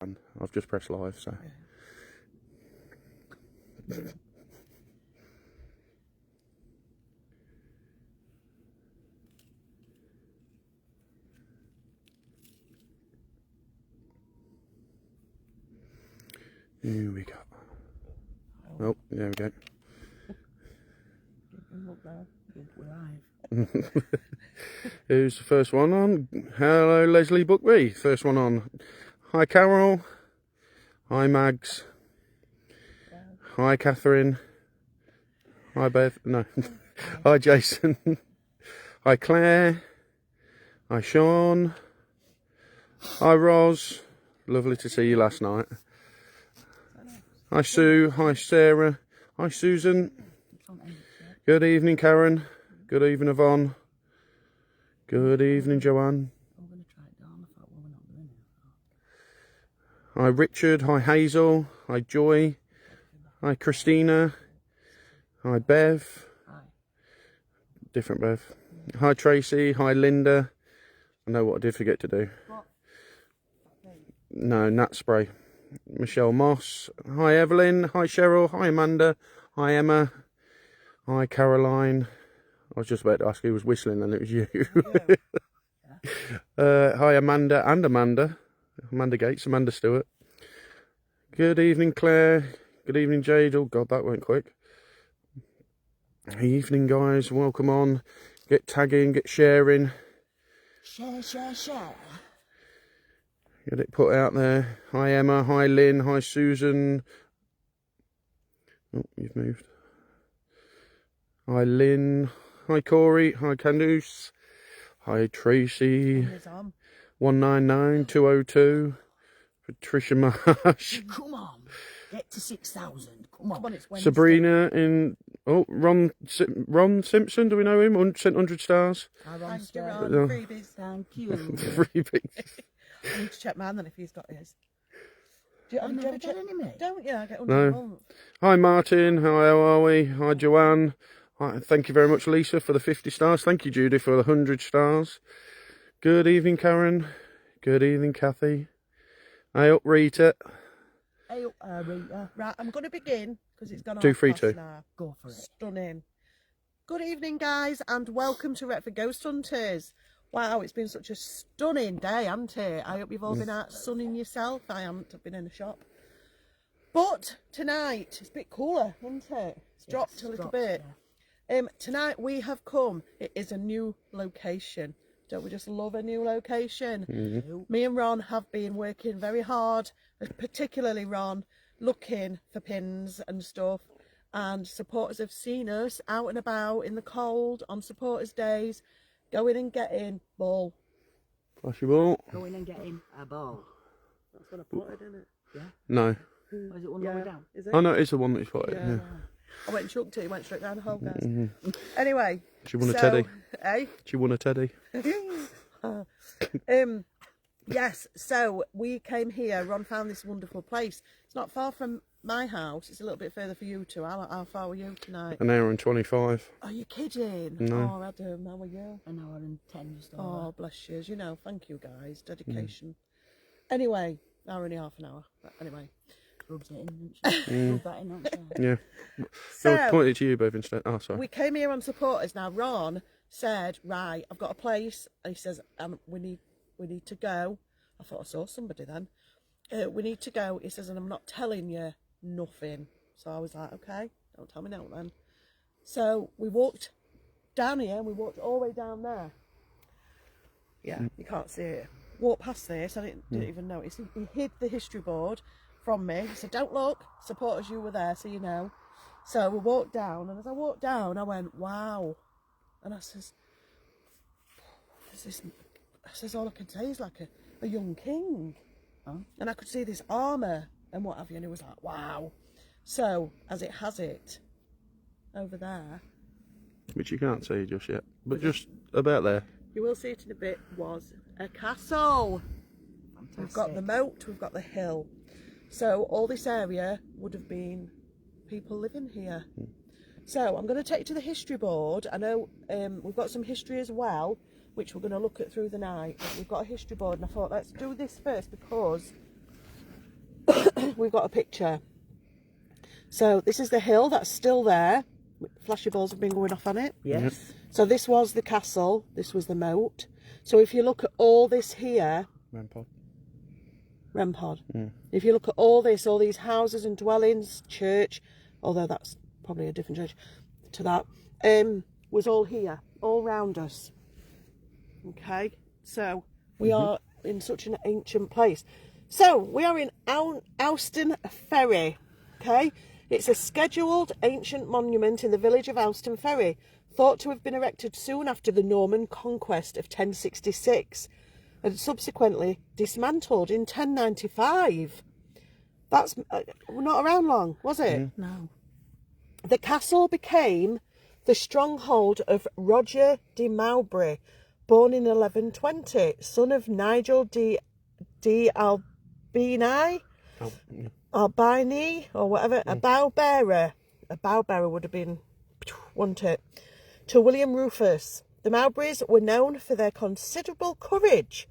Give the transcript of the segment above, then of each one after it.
I've just pressed live, so. Here we go. Oh, there we go. Who's the first one on? Hello, Leslie Buckby. First one on. Hi, Carol. Hi, Mags. Hi, Catherine. Hi, Bev. No. Hi, Jason. Hi, Claire. Hi, Sean. Hi, Ros. Lovely to see you last night. Hi, Sue. Hi, Sarah. Hi, Susan. Good evening, Karen. Good evening, Yvonne. Good evening, Joanne. Hi, Richard. Hi, Hazel. Hi, Joy. Hi, Christina. Hi, Bev. Different Bev. Hi, Tracy. Hi, Linda. I know what I did forget to do. No, nut spray. Michelle Moss. Hi, Evelyn. Hi, Cheryl. Hi, Amanda. Hi, Emma. Hi, Caroline. I was just about to ask who was whistling and it was you. Hi, Amanda and Amanda. Amanda Gates, Amanda Stewart. Good evening, Claire. Good evening, Jade. Oh, God, that went quick. Evening, guys. Welcome on. Get tagging, get sharing. Share. Get it put out there. Hi, Emma. Hi, Lynn. Hi, Susan. Oh, you've moved. Hi, Lynn. Hi, Corey. Hi, Candice. Hi, Tracy. 199202. Patricia Marsh. Come on, get to 6,000. Come on, it's Wednesday. Sabrina in. Oh, Ron Simpson. Do we know him? Sent 100 stars. Thank you, Ron. Freebies. Thank you. Freebies. I need to check mine then if he's got his. I never get any, mate. Don't you? I get 100 No. a month. Hi, Martin. How are we? Hi, Joanne. Hi, thank you very much, Lisa, for the 50 stars. Thank you, Judy, for the 100 stars. Good evening, Karen. Good evening, Kathy. Hey up, Rita. Hey up, Rita. Right, I'm going to begin because it's gone 2, half 3, past 2. now. Go for it. Stunning. Good evening, guys, and welcome to Retford Ghost Hunters. Wow, it's been such a stunning day, hasn't it? I hope you've all been out sunning yourself. I haven't. I've been in a shop. But tonight, it's a bit cooler, isn't it? It's dropped a little bit. Yeah. Tonight we have come. It is a new location. Don't we just love a new location? Me and Ron have been working very hard, particularly Ron, looking for pins and stuff. And supporters have seen us out and about in the cold on supporters days, going and getting ball. Flashy ball. Going and getting a ball. That's what I put it, isn't it? Yeah. No. Or is it one the way down? Is it? Oh, no, it's the one that you put it. Yeah. Yeah. I went and chucked it. It went straight down the hole, guys. Anyway. She won a teddy. Eh? She won a teddy. Yes, so we came here. Ron found this wonderful place. It's not far from my house. It's a little bit further for you two. How far were you tonight? An hour and 25. Are you kidding? No. Oh, Adam, how were you? An hour and 10 just over. Oh, bless you. You know, thank you guys. Dedication. Anyway, hour and a half an hour. But anyway. Rubs it in, doesn't she? Rub that in, don't she? Yeah. So, I'll point it to you both instead. Oh, sorry. we came here on supporters. Now, Ron said, right, I've got a place. And he says, we need to go. I thought I saw somebody then. We need to go. He says, and I'm not telling you nothing. So I was like, okay, don't tell me now then. So we walked down here and we walked all the way down there. Yeah, you can't see it. Walked past this, I didn't even notice. He hid the history board from me. He said, don't look, supporters, you were there, so you know. So we walked down, and as I walked down, I went, wow. And I says, all I can say is like a young king. Huh? And I could see this armour and what have you, and it was like, wow. So, as it has it, over there, Which you can't see just yet. But just about there. you will see it in a bit, was a castle. Fantastic. We've got the moat, we've got the hill. So all this area would have been people living here. So I'm going to take you to the history board. I know we've got some history as well, which we're going to look at through the night. But we've got a history board, and I thought let's do this first because we've got a picture. So this is the hill that's still there. Flashy balls have been going off on it. Yes. So this was the castle. This was the moat. So if you look at all this here... Rempod. If you look at all this, all these houses and dwellings, church, although that's probably a different church to that, was all here, all round us. Okay, so we are in such an ancient place. So we are in Owston Ferry. Okay, it's a scheduled ancient monument in the village of Owston Ferry, thought to have been erected soon after the Norman conquest of 1066 and subsequently dismantled in 1095. That's not around long, was it? No. The castle became the stronghold of Roger de Mowbray, born in 1120, son of Nigel de Albini, Albini, or whatever, a bow bearer. A bow bearer would have been, wouldn't it? To William Rufus. The Mowbrays were known for their considerable courage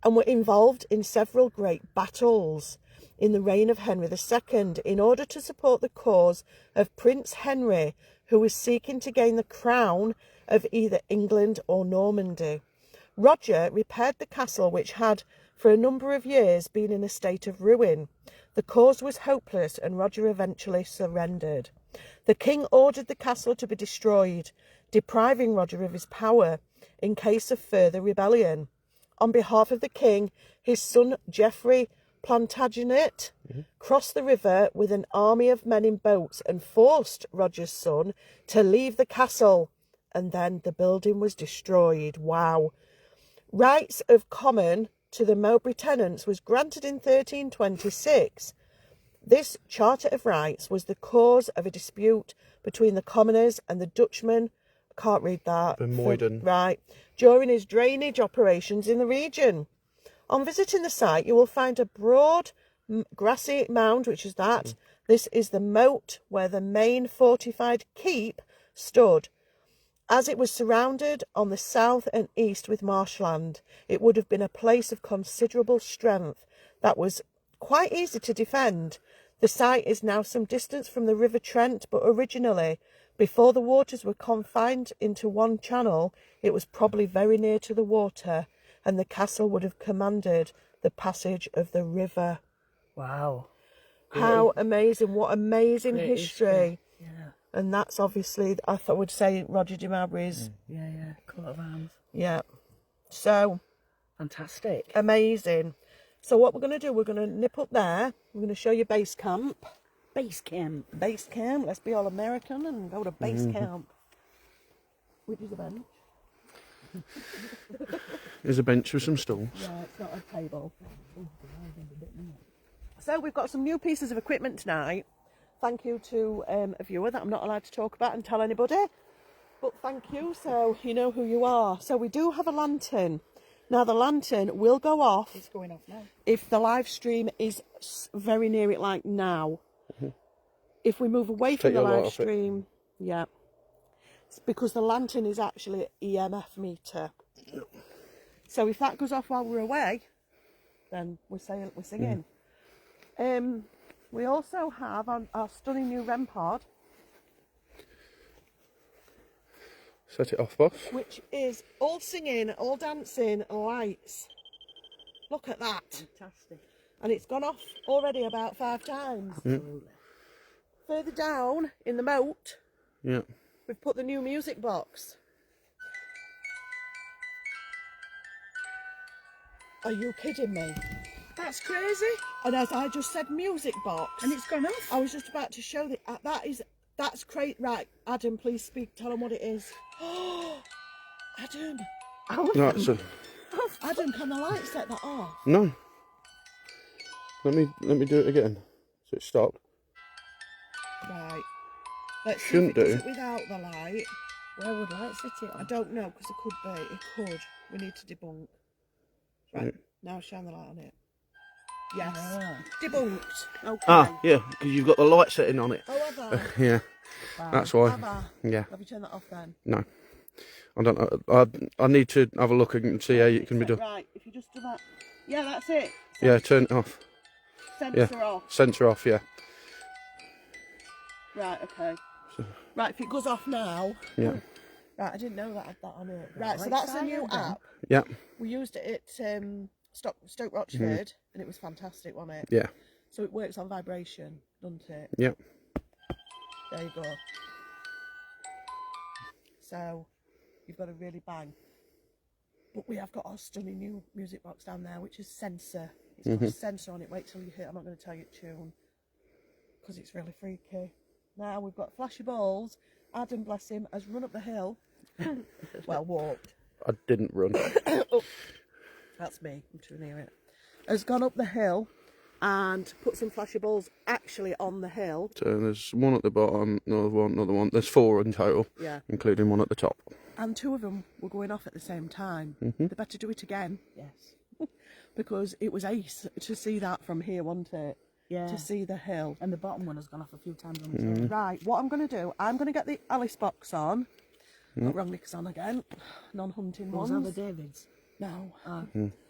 and were involved in several great battles in the reign of Henry II in order to support the cause of Prince Henry, who was seeking to gain the crown of either England or Normandy. Roger repaired the castle, which had for a number of years been in a state of ruin. The cause was hopeless and Roger eventually surrendered. The king ordered the castle to be destroyed, depriving Roger of his power in case of further rebellion. On behalf of the king, his son Geoffrey Plantagenet crossed the river with an army of men in boats and forced Roger's son to leave the castle, and then the building was destroyed. Wow. Rights of common to the Mowbray tenants was granted in 1326. This Charter of Rights was the cause of a dispute between the commoners and the Dutchman, can't read that, right, during his drainage operations in the region. On visiting the site, you will find a broad grassy mound, which is that. This is the moat where the main fortified keep stood. As it was surrounded on the south and east with marshland, it would have been a place of considerable strength that was quite easy to defend. The site is now some distance from the River Trent, but originally, before the waters were confined into one channel, it was probably very near to the water, and the castle would have commanded the passage of the river. Wow. How amazing, what amazing Great history. Yeah. And that's obviously, I thought would say Roger de Mowbray's. Yeah. Coat of arms. Yeah. So, Fantastic. amazing. So what we're going to do, we're going to nip up there. We're going to show you base camp. Base camp. Base camp. Let's be all American and go to base camp. Which is a bench. There's a bench with some stools. Yeah, it's not a table. So we've got some new pieces of equipment tonight. Thank you to a viewer that I'm not allowed to talk about and tell anybody. But thank you, so you know who you are. So we do have a lantern. Now the lantern will go off. It's going off now. If the live stream is very near it, like now. If we move away from the live stream, yeah. It's because the lantern is actually an EMF meter. So if that goes off while we're away, then we're singing. We also have our stunning new REM pod. Set it off, boss. Which is all singing, all dancing, lights. Look at that. Fantastic. And it's gone off already about 5 times. Absolutely. Further down in the moat, Yeah. we've put the new music box. Are you kidding me? That's crazy. And as I just said, music box. And it's gone off. I was just about to show that's crazy. Right, Adam, please speak. Tell them what it is. Adam. Right, so Adam, can the light set that off? no. Let me do it again. So it stopped. Right. Let's Shouldn't see if it do. does it without the light. Where would light set it I on? don't know, because it could be. It could. We need to debunk. Right. Right. Now shine the light on it. Yes. Ah. Debunked. Okay. Ah, yeah, because you've got the light setting on it. However, Yeah, that's why. Yeah, have you turned that off then? no. I don't. I need to have a look and see how it can be done. Right, if you just do that. Yeah, that's it. Yeah, turn it off. sensor off. Sensor off, yeah. Right, okay. Right, if it goes off now. Yeah. Right, I didn't know that had that on it. Right, so that's a new app. Yeah. We used it at Stoke Rochford, and it was fantastic, wasn't it? Yeah. So it works on vibration, doesn't it? Yeah. There you go. So you've got to really bang. But we have got our stunning new music box down there, which is sensor. It's got a sensor on it. Wait till you hear. I'm not going to tell you tune because it's really freaky. Now we've got flashy balls. Adam, bless him, has run up the hill. Well, walked. I didn't run. Oh, that's me. I'm too near it. Has gone up the hill and put some flashy balls actually on the hill. So there's one at the bottom, another one. There's 4 in total, Yeah. including one at the top. And 2 of them were going off at the same time. They better do it again. Yes. Because it was ace to see that from here, wasn't it? Yeah. To see the hill. And the bottom one has gone off a few times on its own. Right, what I'm going to do, I'm going to get the Alice box on. Got wrong knickers on again. Non-hunting Was ones. that the Davids? No,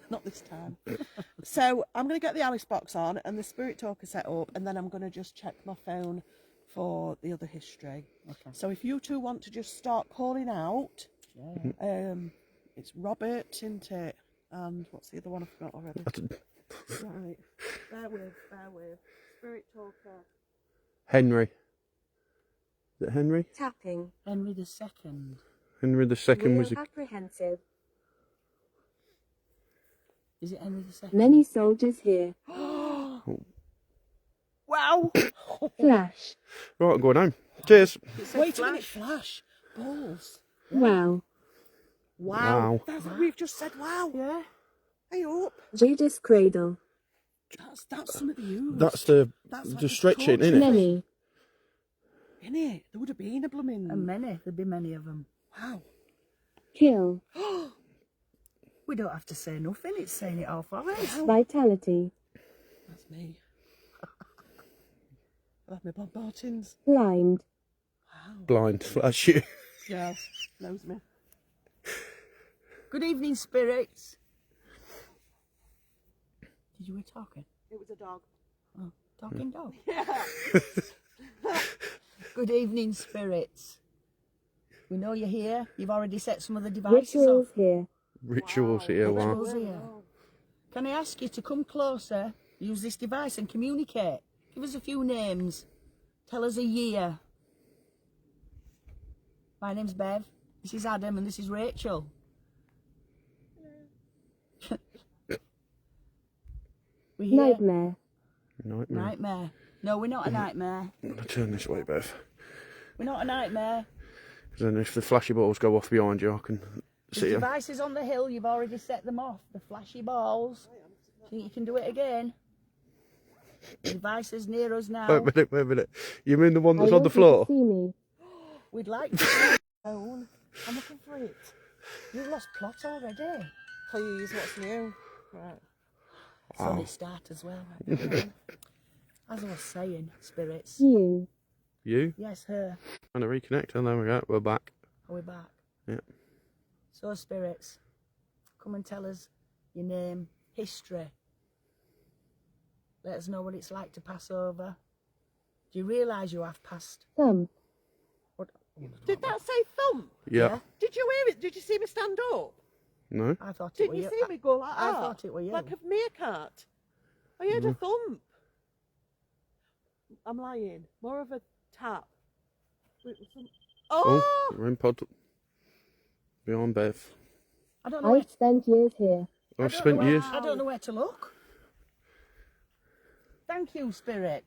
not this time. So I'm going to get the Alice box on and the Spirit Talker set up, and then I'm going to just check my phone for the other history. Okay. So if you two want to just start calling out, it's Robert, isn't it? And what's the other one I forgot already? Right, bear with. Spirit Talker. Henry. Is it Henry? Tapping. Henry the Second. Henry the Second was Real a... apprehensive. Is it Henry the Second? Many soldiers here. Wow! Flash. Right, I'm going home. Cheers. Wait a minute, flash. Balls. Wow. Wow. Wow. That's what we've just said. Wow. Yeah. Hey up. Judas Cradle. That's some of the use. That's the stretching, isn't it? Many. Innit? There would have been a blooming. And many. There'd be many of them. Wow. Kill. We don't have to say nothing. It's saying it all for us. Vitality. That's me. I have my Bob Martins. Blind. Blind. Flash you. Yeah. Knows me. Good evening, spirits. Did you hear talking? It was a dog. Oh, talking dog. Yeah. Good evening, spirits. We know you're here. You've already set some of the devices Rituals off. here. Rituals here, wow. Rituals here. Can I ask you to come closer, use this device and communicate? Give us a few names. Tell us a year. My name's Bev. This is Adam and this is Rachel. We here. Nightmare. Nightmare. Nightmare. No, we're not a nightmare. I'm going to turn this way, Bev. We're not a nightmare. Because then if the flashy balls go off behind you, I can The see them. devices on the hill, you've already set them off. The flashy balls. Think you can do it again? The devices near us now. Wait a minute. You mean the one that's I on the want you floor? to see me. We'd like to see your phone. I'm looking for it. You've lost plot already. Please, what's new? Right. It's on its start as well. Right? As I was saying, spirits. You. You? Yes, her. Trying to reconnect, and there we go. We're back. Are we back? Yeah. So, spirits, come and tell us your name, history. Let us know what it's like to pass over. Do you realise you have passed? Thumb. What? Did that say thump? Yeah. Did you hear it? Did you see me stand up? No? I thought it Didn't were you you. see me go like I that? thought it were you. Like a meerkat. I heard a thump. I'm lying. More of a tap. Wait, Oh, we're in pod. Beyond Bev. I don't know where I've spent years here. I've spent years. I don't know where to look. Thank you, Spirit.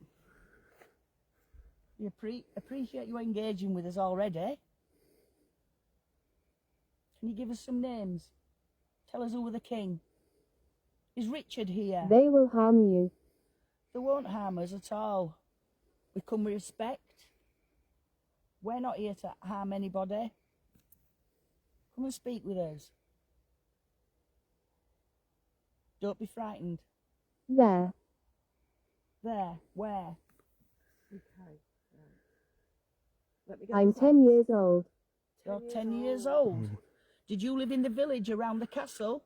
We appreciate you engaging with us already. Can you give us some names? Tell us who were the king. Is Richard here? They will harm you. They won't harm us at all. We come with respect. We're not here to harm anybody. Come and speak with us. Don't be frightened. There. There. Where? Okay. Let me get I'm this 10 years old. You're 10 years old. Did you live in the village around the castle?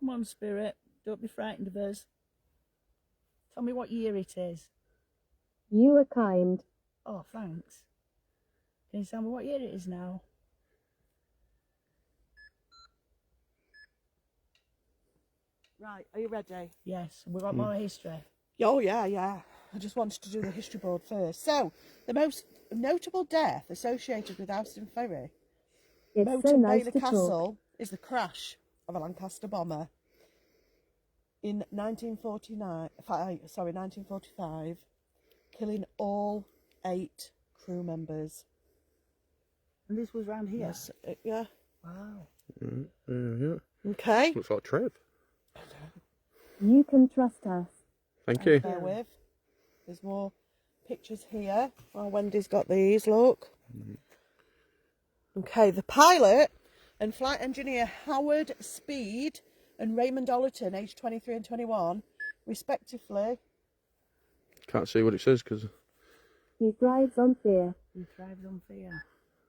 Come on, Spirit. Don't be frightened of us. Tell me what year it is. You were kind. Oh, thanks. Can you tell me what year it is now? Right, are you ready? Yes, we've got more history. Oh, yeah, yeah. I just wanted to do the history board first. So, the most notable death associated with Owston Ferry, It's so Moreton nice Bailey to talk. Castle, is the crash of a Lancaster bomber in 1945, killing all 8 crew members. And this was round here? Yes, yeah. Wow. Yeah. Okay. Looks like Trev. You can trust us. Thank you. Bear with. There's more pictures here. Oh, Wendy's got these, look. Okay, the pilot and flight engineer Howard Speed and Raymond Ollerton, aged 23 and 21, respectively. Can't see what it says because He thrives on fear. He thrives on fear.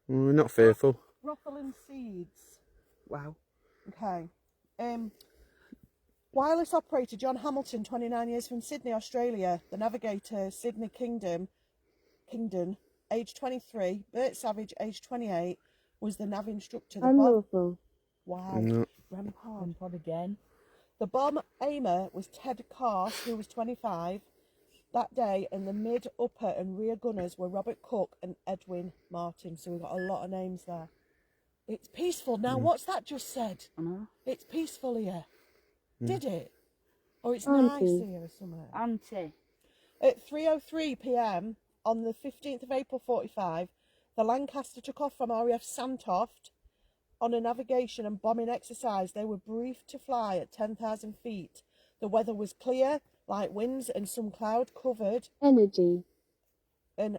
we're not fearful. Ruffling Seeds. Wow. Okay. Wireless operator John Hamilton, 29 years, from Sydney, Australia. The navigator Sydney Kingdon, aged 23. Bert Savage, aged 28, was the nav instructor. The bomb. Unlawful. Wow. No. Rampart. Pod again. The bomb aimer was Ted Carse, who was 25 that day, and the mid, upper and rear gunners were Robert Cook and Edwin Martin. So we've got a lot of names there. It's peaceful. Now, what's that just said? I know. It's peaceful here. Did it? Or it's Auntie. nice here or something? Auntie. At 3:03 p.m. on the 15th of April 45, the Lancaster took off from RAF Santoft on a navigation and bombing exercise. They were briefed to fly at 10,000 feet. The weather was clear, light winds and some cloud covered Energy. and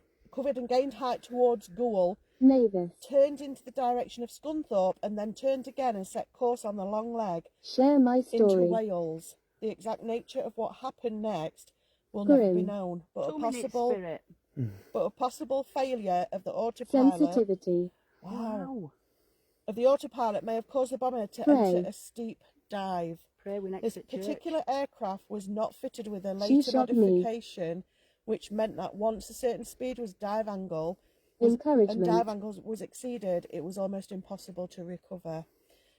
gained height towards Goole, Mavis. turned into the direction of Scunthorpe and then turned again and set course on the long leg Share my into story. Wales. The exact nature of what happened next will never be Grim. known, 2 minutes, Spirit. but a possible failure of the autopilot. Sensitivity. Wow. Of the autopilot may have caused the bomber to Pray. enter a steep dive. Pray we next This at church. particular aircraft was not fitted with a She later shot me. modification, which meant that once a certain speed was dive angle and Encouragement. dive angles was exceeded, it was almost impossible to recover.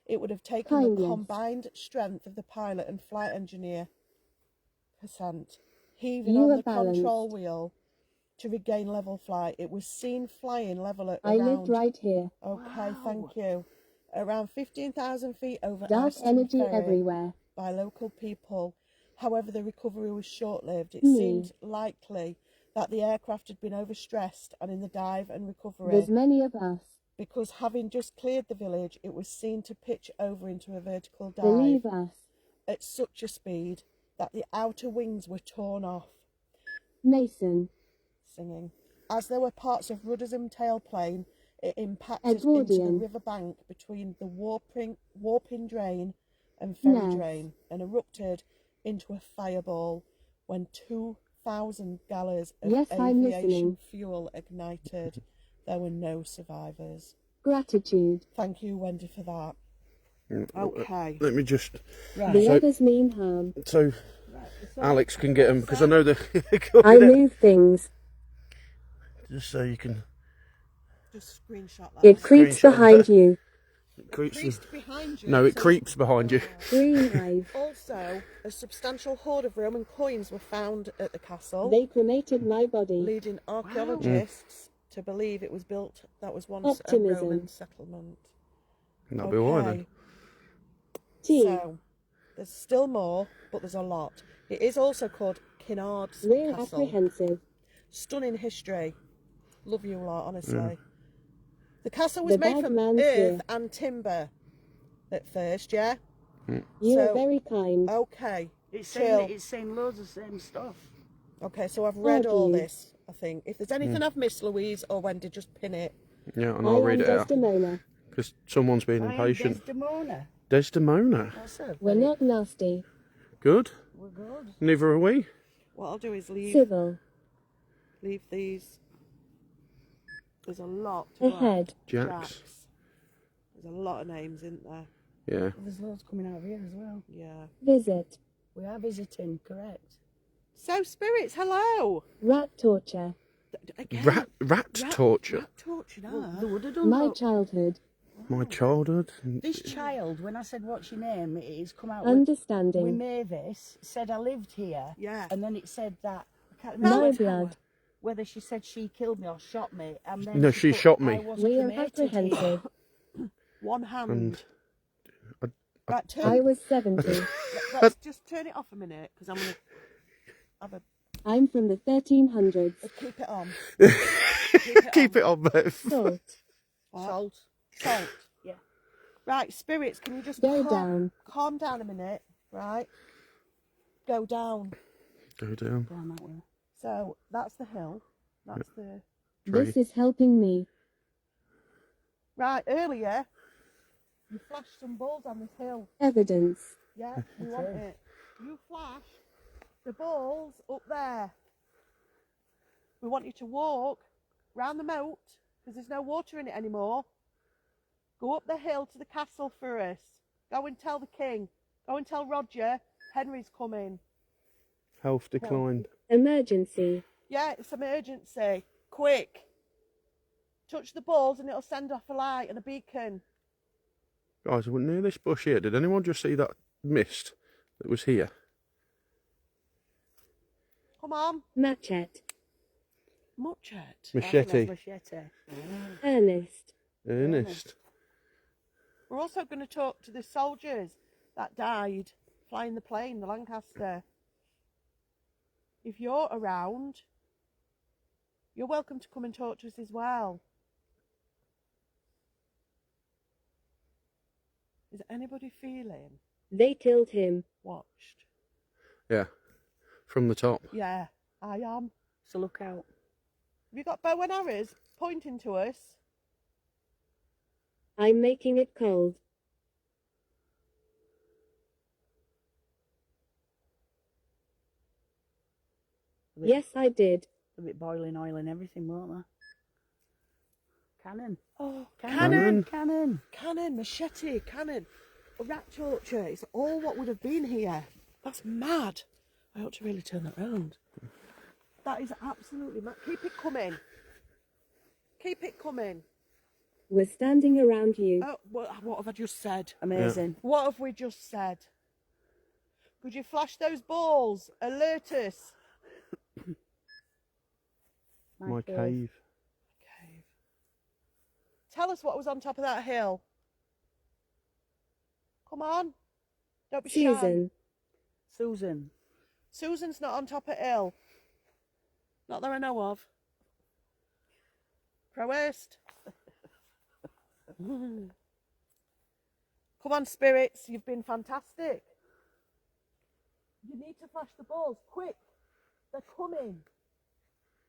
It would have taken the Kindness. combined strength of the pilot and flight engineer heaving You on were the balanced. control wheel to regain level flight. It was seen flying level at I around... lived right here. Okay, Wow. thank you. Around 15,000 feet over Dark Owston energy Ferry everywhere. by local people. However, the recovery was short-lived. It Me. seemed likely that the aircraft had been overstressed and in the dive and recovery, There's many of us. because having just cleared the village, it was seen to pitch over into a vertical dive Believe us. at such a speed that the outer wings were torn off. Mason. Singing. As there were parts of rudders and tailplane, it impacted into the Edwardian. riverbank between the warping drain and ferry Yes. drain and erupted into a fireball when 2,000 gallons of Yes, I'm aviation listening. fuel ignited. There were no survivors. Gratitude. Thank you, Wendy, for that. Okay. Let me just... Right. The So- others mean harm. So Alex can get them because I know they're I coming out. move things. Just so you can... Just screenshot that. It creeps Screenshot behind that. you. It creeps Creased behind you. no, it so- creeps behind you. Green hive. Also, a substantial hoard of Roman coins were found at the castle, They cremated my body. leading archaeologists to believe it was built, that was once Optimism. a Roman settlement. That'll be all right then. Tea. So, there's still more, but there's a lot. It is also called Kinnard's Real Castle. apprehensive. Stunning history. Love you lot, honestly. The castle was The made bad from man's earth here. and timber at first, yeah? You So- are very kind. Okay. It's Chill. saying loads of the same stuff. Okay, so I've read all Argue. this, I think. If there's anything I've missed, Louise or Wendy, just pin it. Yeah, and I I'll am read it out Desdemona. because someone's being I am impatient. Desdemona. Desdemona. That's it. We're not nasty. Good. We're good. Neither are we. What I'll do is leave Civil. these. There's a lot to write. Ahead. Jacks. There's a lot of names, isn't there? Yeah. There's loads coming out of here as well. Yeah. Visit. We are visiting, correct? So, spirits, hello. Rat torture. Again. Rat torture. Rat torture, Well, no. they would have done My that. childhood. My childhood. This child, when I said, what's your name, it's come out Understanding. with Mavis, said I lived here. Yeah. And then it said that, I can't My remember blood. whether she said she killed me or shot me. And then No, she put, shot me. I was We are cremated here. apprehensive. One hand. And Right, turn. I was 70. Let's just turn it off a minute because I'm going to have a. I'm from the 1300s. Keep it on. keep it on, Bev. Salt. Salt. Salt. Yeah. Right, spirits, can you just Go down. calm down a minute, right? Go down. Go down. Down that way. So that's the hill. That's the. Tree. This is helping me. Right, earlier, you flashed some balls on this hill. Evidence. Yeah, we want it. You flash the balls up there. We want you to walk round the moat because there's no water in it anymore. Go up the hill to the castle for us. Go and tell the king. Go and tell Roger Henry's coming. Health declined. Emergency. Yeah, it's emergency. Quick. Touch the balls and it'll send off a light and a beacon. Guys, we're near this bush here. Did anyone just see that mist that was here? Come on. Machete. Muchet. Machete. Machete. Ernest. Ernest. We're also going to talk to the soldiers that died flying the plane, the Lancaster. If you're around, you're welcome to come and talk to us as well. Is anybody feeling They killed him. watched? Yeah. From the top. Yeah, I am. So look out. Have you got bow and arrows pointing to us? I'm making it cold. Yes, I did. A bit boiling oil and everything, won't there? Cannon. Oh, Cannon. Cannon. cannon, machete, cannon, a rat torture. It's all what would have been here. That's mad. I ought to really turn that round. That is absolutely mad. Keep it coming. Keep it coming. We're standing around you. Oh, what have I just said? Amazing. What have we just said? Could you flash those balls? Alert us. My cave. Cave. Tell us what was on top of that hill. Come on. Don't be shy. Susan. Susan. Susan's not on top of hill. Not that I know of. Proest. Come on, spirits. You've been fantastic. You need to flash the balls. Quick. They're coming.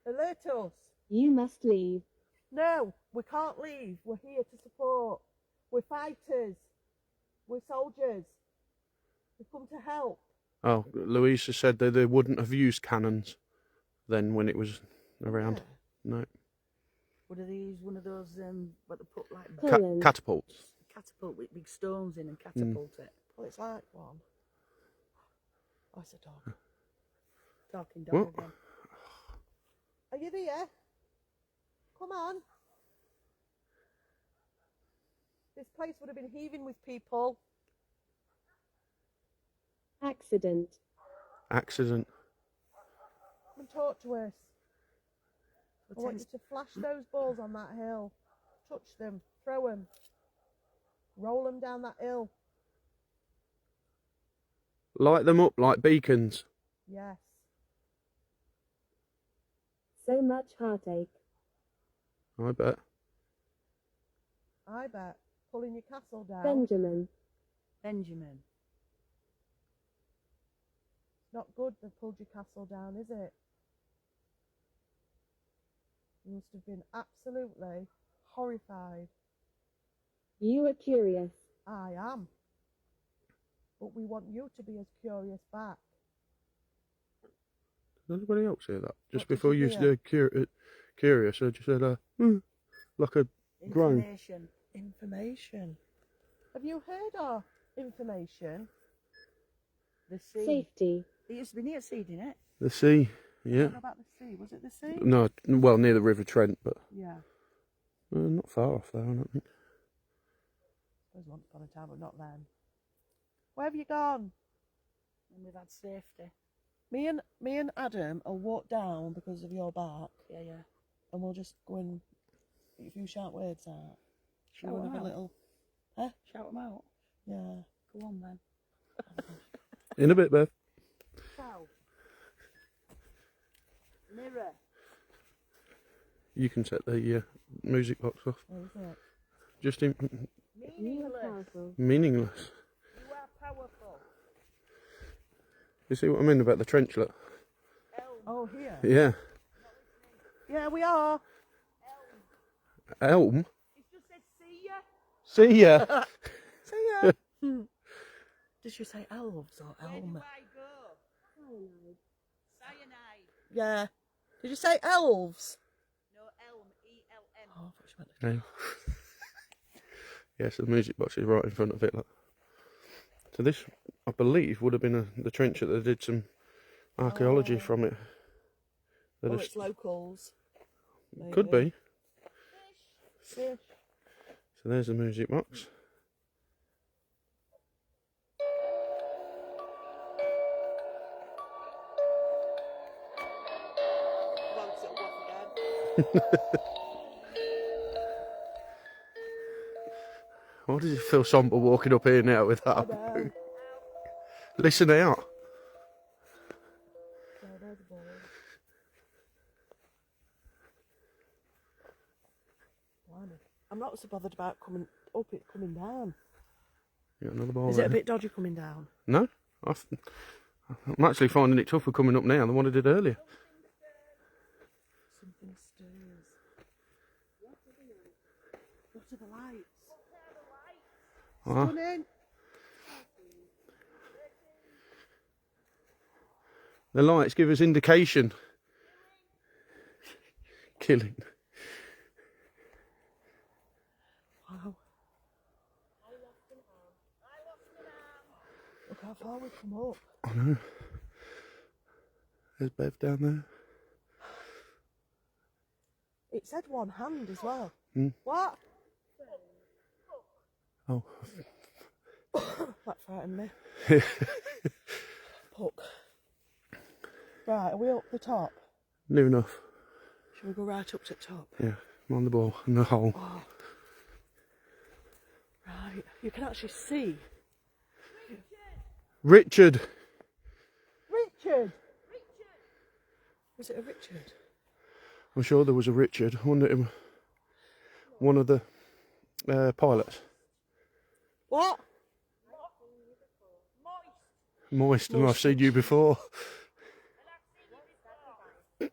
Alert us. You must leave. No, we can't leave. We're here to support. We're fighters. We're soldiers. We've come to help. Oh, Louisa said that they wouldn't have used cannons then when it was around. No. What are these? One of those, what they put like Colin. Catapults. catapult with big stones in and catapult it. Well, it's like one. Oh, it's a dog. Talking dog What? again. Are you there? Come on. This place would have been heaving with people. Accident. Accident. Come and talk to us. I want you to flash those balls on that hill. Touch them. Throw them. Roll them down that hill. Light them up like beacons. Yes. So much heartache. I bet. I bet. Pulling your castle down. Benjamin. Benjamin. It's not good they've pulled your castle down, is it? You must have been absolutely horrified. You are curious. I am. But we want you to be as curious back. Did anybody else hear that? Just What did before you you said curious, I just said, like a groan. Information. Information. Have you heard our information? The sea. Safety. It used to be near sea, didn't it? The sea, I yeah. don't know about the sea. Was it the sea? No, well, near the River Trent, but Yeah. not far off though, I don't think. I suppose once upon a time, but not then. Where have you gone? And we've had safety. Me and Adam will walk down because of your bark, Yeah, yeah. and we'll just go and, if you shout words out, Shout we'll them have out. a little, Shout them out. yeah. Go on then. In a bit, Bev. Cow. Mirror. You can set the music box off. Where is it? Just in, You are Meaningless. powerful. meaningless. You are powerful. You see what I mean about the trenchlet? Elm. Oh, here. Yeah. Yeah, we are. Elm. It just says see ya. See ya. See ya. Did you say elves or Where do elm? I go? Cyanide. Yeah. Did you say elves? No, elm. E-L-M. Oh, I thought you meant Okay. Yeah, so the music box is right in front of it. Look. So this, I believe, would have been the trench that they did some archaeology Oh. from it. That Oh, is- it's locals. could Maybe. be. Fish. So there's the music box. Once it'll go off again. Why does it feel sombre walking up here now with I that? know. Listen out. Yeah, there's a ball. Blimey. I'm not so bothered about coming up, it's coming down. You got another ball Is there. it a bit dodgy coming down? No? I'm actually finding it tougher coming up now than what I did earlier. Something stirs. What are the lights? Ah, Stunning. the lights give us indication. Killing. Wow. Look how far we've come up. I know. There's Bev down there. It said one hand as well. Hmm. What? Oh, That frightened me. Puck. Right, are we up the top? near enough. Shall we go right up to the top? Yeah, I'm on the ball in the hole. Oh. Right, you can actually see. Richard. Richard! Was it a Richard? I'm sure there was a Richard. I wonder if one of the pilots. What? Moist, and I've seen you before. That's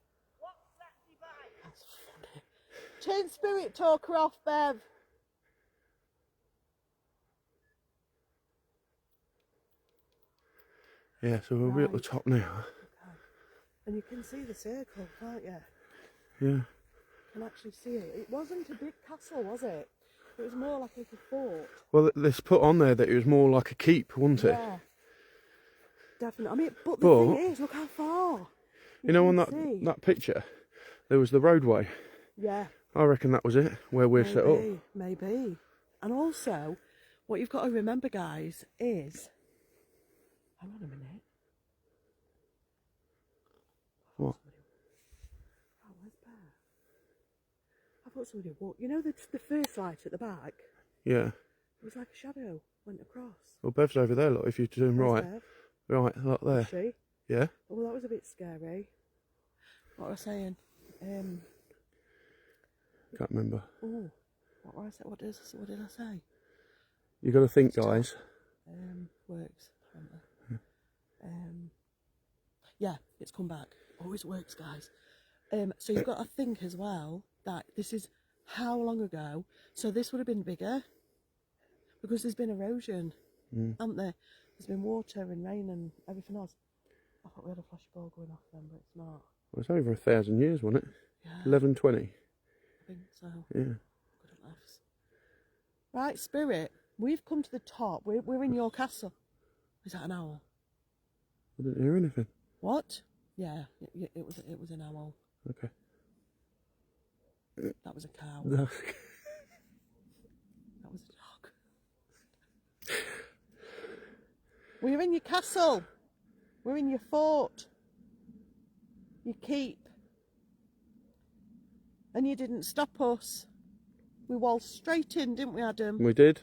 funny. Chain spirit talker off, Bev. Yeah, so we'll be at the Right. top now. And you can see the circle, can't you? Yeah. You can actually see it. It wasn't a big castle, was it? It was more like a little fort. Well, this put on there that it was more like a keep, wasn't it? Yeah. Definitely. I mean, but the But- thing is, look how far. You know, on can that see. that picture, there was the roadway. Yeah. I reckon that was it, where we're set up. Maybe. And also, what you've got to remember, guys, is... Hang on a minute. What? Oh, where's Bear? I thought somebody walked... You know the first light at the back? Yeah. It was like a shadow went across. Well, Bev's over there, look, if you turn Where's right. Bev? Right, look Was there. she? Yeah. Oh, that was a bit scary. What was I saying? Can't remember. Oh, what was I say? What did I say? You got to think, guys. Works. Yeah, it's come back. Always works, guys. So you've got to think as well that this is how long ago? So this would have been bigger because there's been erosion, hasn't there? There's been water and rain and everything else. I thought we had a flashy ball going off then, but it's not. Well, it's over 1,000 years, wasn't it? Yeah, 1120. I think so. Yeah. Good at maths. Right, Spirit. We've come to the top. We're in your castle. Is that an owl? I didn't hear anything. What? Yeah, it was an owl. Okay. That was a cow. No. That was a dog. We're in your castle. We're in your fort. Your keep. And you didn't stop us. We waltzed straight in, didn't we, Adam? We did.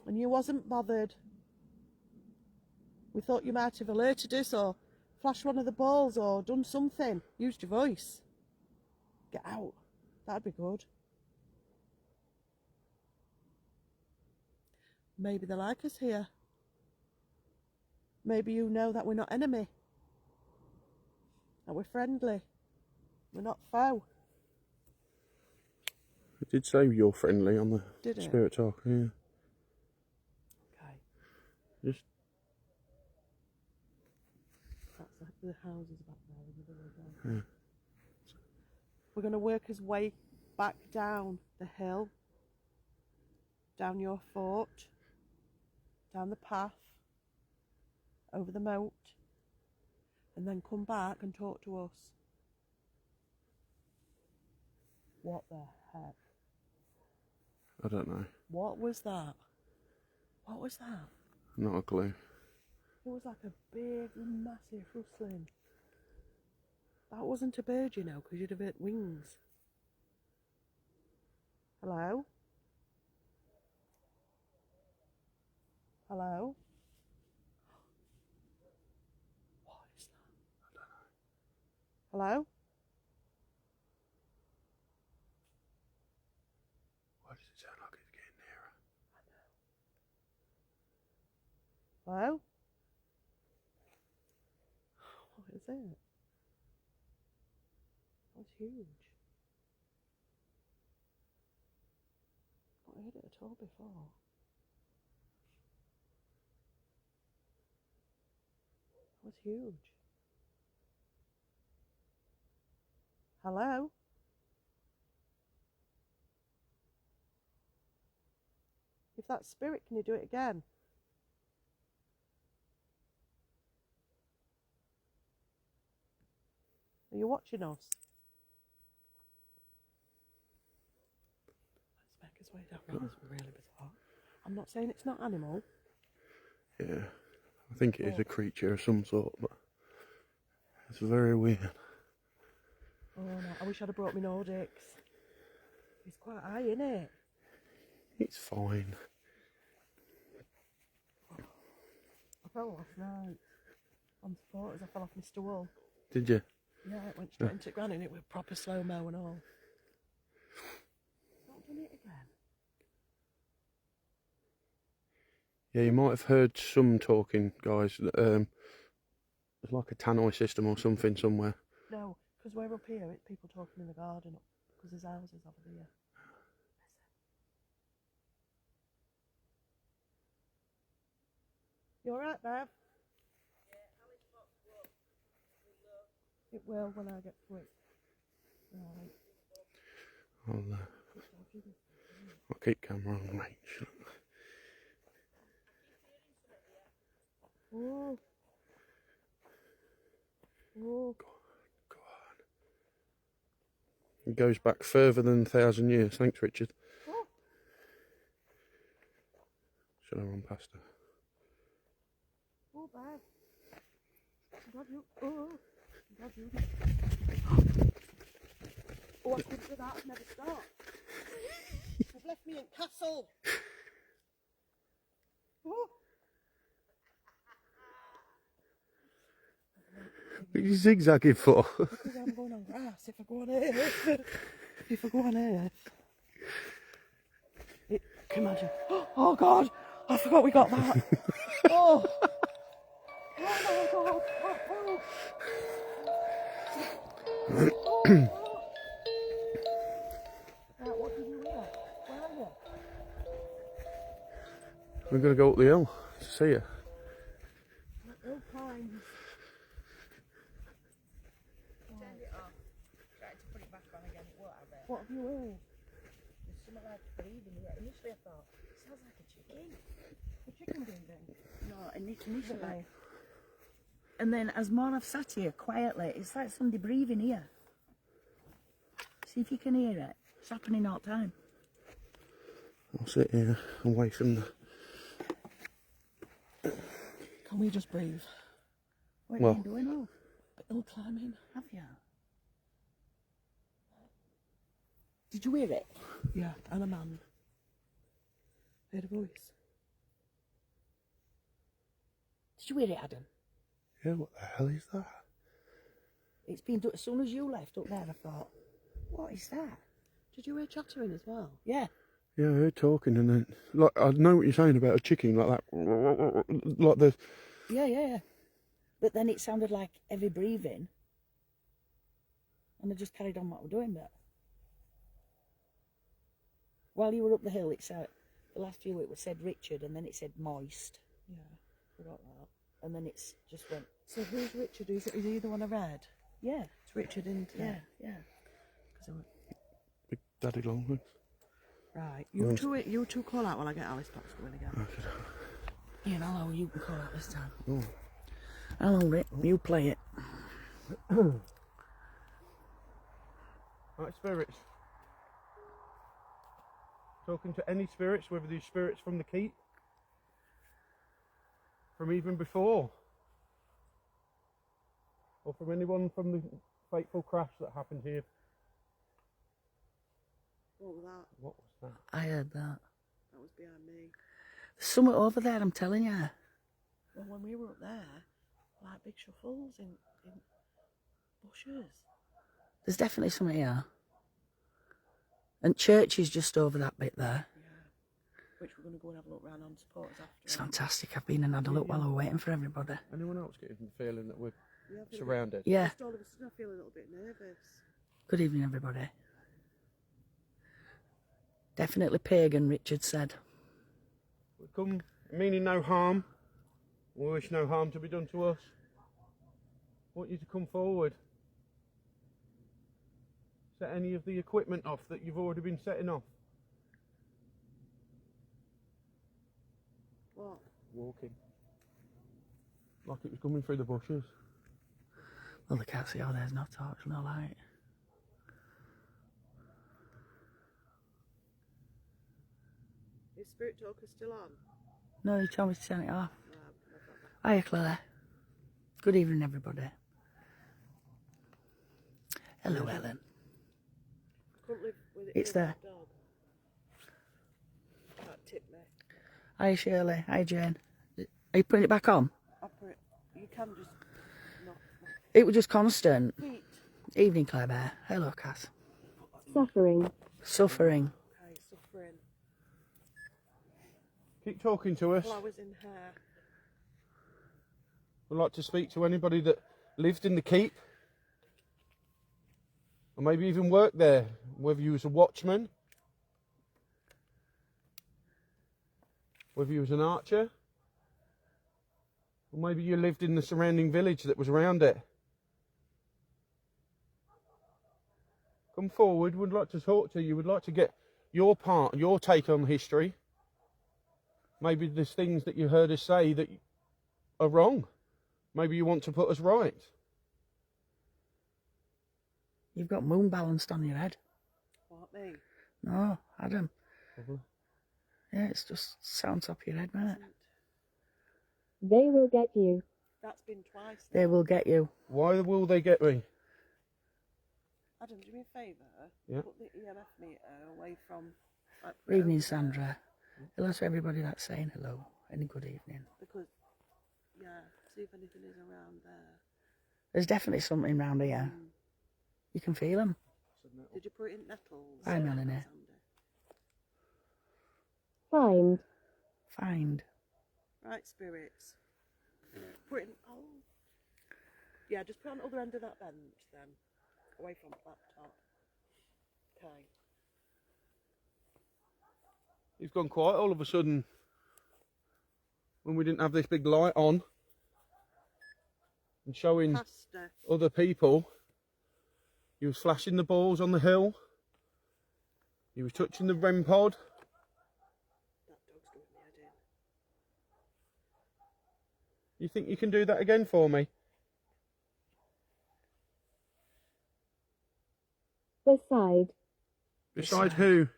And you wasn't bothered. We thought you might have alerted us or flashed one of the balls or done something. Used your voice. Get out. That'd be good. Maybe they like us here. Maybe you know that we're not enemy. That we're friendly. We're not foe. It did say you're friendly on the Did it? Spirit Talk, yeah. Okay. Just That's the houses back there. Another way down. yeah. We're going to work his way back down the hill, down your fort, down the path, over the moat, and then come back and talk to us. What the heck? I don't know. What was that? What was that? Not a clue. It was like a big, massive rustling. That wasn't a bird, you know, because you'd have heard wings. Hello? Hello? What is that? I don't know. Hello? Why does it sound like it's getting nearer? Hello? What is it? That's huge. Not heard it at all before. That was huge. Hello? If that's spirit, can you do it again? Are you watching us? Let's make his way down. That was really bizarre. I'm not saying it's not animal. Yeah. I think it is a creature of some sort, but it's very weird. Oh no, I wish I'd have brought my Nordics. It's quite high, isn't it? It's fine. I fell last night on sport as I fell off my stool. Did you? Yeah, it went straight into the ground and it was proper slow-mo and all. Not done it again. Yeah, you might have heard some talking, guys. There's like a tannoy system or something somewhere. No, because we're up here, it's people talking in the garden because there's houses over there. You alright, Bev? It will when I get to it. Right. I'll keep camera on range. Oh. Oh. Go on. It goes back further than 1,000 years. Thanks, Richard. Oh. Should I run past her? Oh, Bev. God, you. Oh. God, you. Oh, I couldn't do that. I'd never stop. You've left me in castle. Oh. What are you zigzagging for? Because I'm going on grass. If I go on earth. If I go on earth. Can you imagine? Oh, God. I forgot we got that. Oh. Oh, my God. Oh, oh. Right, what did you hear? Where are you? We're going to go up the hill to see her. All kinds. Turned it off. Tried to put it back on again. It won't have it. What have you heard? There's something like breathing here. Initially I thought sounds like a chicken. A chicken breathing. No, initially. And then as more I've sat here quietly, it's like somebody breathing here. See if you can hear it. It's happening all the time. I'll sit here away from the... Can we just breathe? What Well- are you doing? Oh, Hill climbing. have you? Did you hear it? Yeah, and a man. Heard a voice. Did you hear it, Adam? Yeah, what the hell is that? It's been done as soon as you left up there. I thought, what is that? Did you hear chattering as well? Yeah. Yeah, I heard talking and then... Like, I know what you're saying about a chicken, like that. Like the... Yeah. But then it sounded like heavy breathing. And I just carried on what we're doing, but... While you were up the hill, it said... The last few it said Richard, and then it said moist. Yeah, forgot that. And then it's just went... So who's Richard? Is he the one I read? Yeah. It's Richard, isn't it? Yeah. 'Cause I went, Big Daddy Longlegs. right, you two call out while I get Alice Box going again. Okay. Ian, hello, you can call it this time. Oh. Hello, Rick, you play it. Right, spirits. Talking to any spirits, whether these spirits from the keep, from even before, or from anyone from the fateful crash that happened here. What was that? What was that? I heard that. That was behind me. There's something over there, I'm telling you. Well, when we were up there, like big shuffles in bushes. There's definitely something here. And church is just over that bit there. Yeah. Which we're going to go and have a look round on supporters after. It's fantastic. I've been and had a look while I was waiting for everybody. Anyone else getting the feeling that we're Yeah, I feel surrounded? Yeah. Just all of a sudden I feel a little bit nervous. Good evening, everybody. Definitely pagan, Richard said. We come meaning no harm. We wish no harm to be done to us. Want you to come forward. Set any of the equipment off that you've already been setting off. What? Walking. Like it was coming through the bushes. Well, they can't see. Oh, there's no torch, no light. Is Spirit Talker still on? No, you told me to turn it off. No, I've got Hiya, Claire. Good evening, everybody. Hello, Ellen. I couldn't live with it. It's there. Dog. Can't tip me. Hi, Shirley. Hi, Jane. Are you putting it back on? You can just not. It was just constant. Feet. Evening, Claire Bear. Hello, Cass. Suffering. Suffering. Okay, suffering. Keep talking to us. Flowers in hair. We'd like to speak to anybody that lived in the keep. Or maybe even worked there. Whether you was a watchman. Whether you was an archer. Or maybe you lived in the surrounding village that was around it. Come forward, we'd like to talk to you. We'd like to get your part, your take on history. Maybe there's things that you heard us say that are wrong. Maybe you want to put us right. You've got moon balanced on your head. What, me? No, Adam. Probably. Yeah, it's just sound top of your head, mate. They will get you. That's been twice. They now. will get you. Why will they get me? Adam, do me a favour. Yeah. Put the EMF meter away from. Like, Good evening, Sandra. Hello to everybody that's saying hello. Any good evening. Because, yeah, see if anything is around there. There's definitely something round here. You can feel them. Did you put it in nettles? Hi, Melanie. Sandy? Find. Find. Right, spirits. Put it in. Oh. Yeah, just put it on the other end of that bench then. Away from the laptop. Okay. It's gone quiet all of a sudden. When we didn't have this big light on. And showing Pastor. other people. You was flashing the balls on the hill. You was touching the REM pod. That dog's doing me head in. You think you can do that again for me? Beside. Beside who?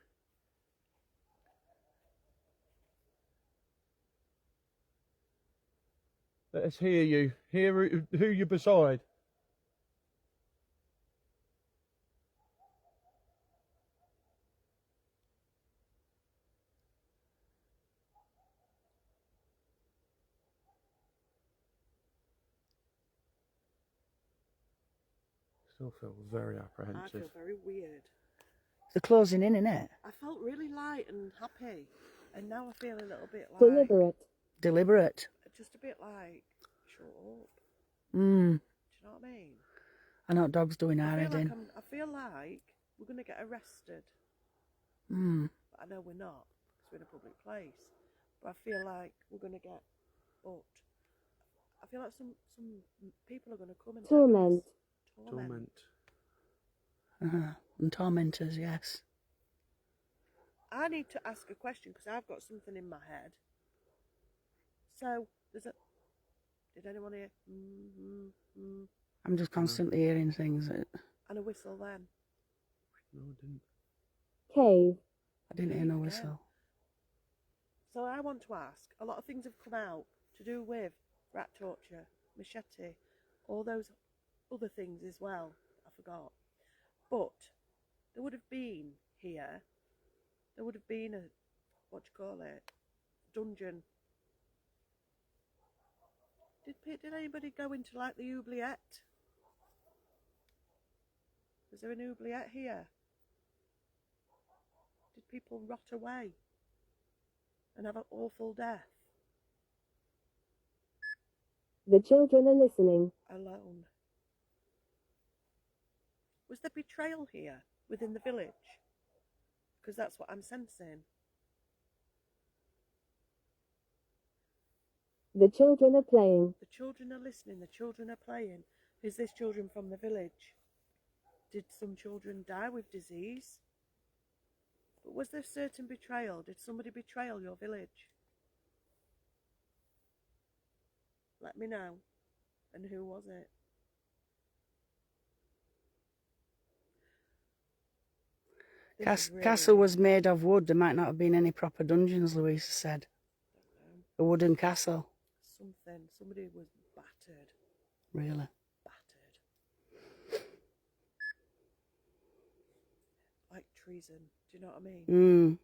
Let us hear you. Hear who you're beside. Still feel very I apprehensive. feel very weird. They're closing in, innit? I felt really light and happy, and now I feel a little bit like Deliberate. Deliberate. just a bit like shut up. Mm. Do you know what I mean? I know what dog's doing our I head feel like in. I feel like we're gonna get arrested, Mm. but I know we're not because we're in a public place. But I feel like we're gonna get booked. I feel like some people are gonna come and Torment. Torment. And tormentors, yes. I need to ask a question because I've got something in my head. So there's a. Did anyone hear? I'm just constantly hearing things. And a whistle then. No, I didn't. Cave. I didn't hear no whistle. So I want to ask, a lot of things have come out to do with rat torture, machete, all those other things as well. I forgot. But there would have been here, there would have been a, what do you call it, dungeon. Did anybody go into like the oubliette? Was there an oubliette here? Did people rot away and have an awful death The children are listening. alone? Was there betrayal here within the village? Because that's what I'm sensing. The children are playing. The children are listening, the children are playing. Is this children from the village? Did some children die with disease? But was there certain betrayal? Did somebody betray your village? Let me know. And who was it? Castle was made of wood. There might not have been any proper dungeons, Louisa said. A wooden castle. Somebody was battered. Really? Battered. Like treason. Do you know what I mean? Mm.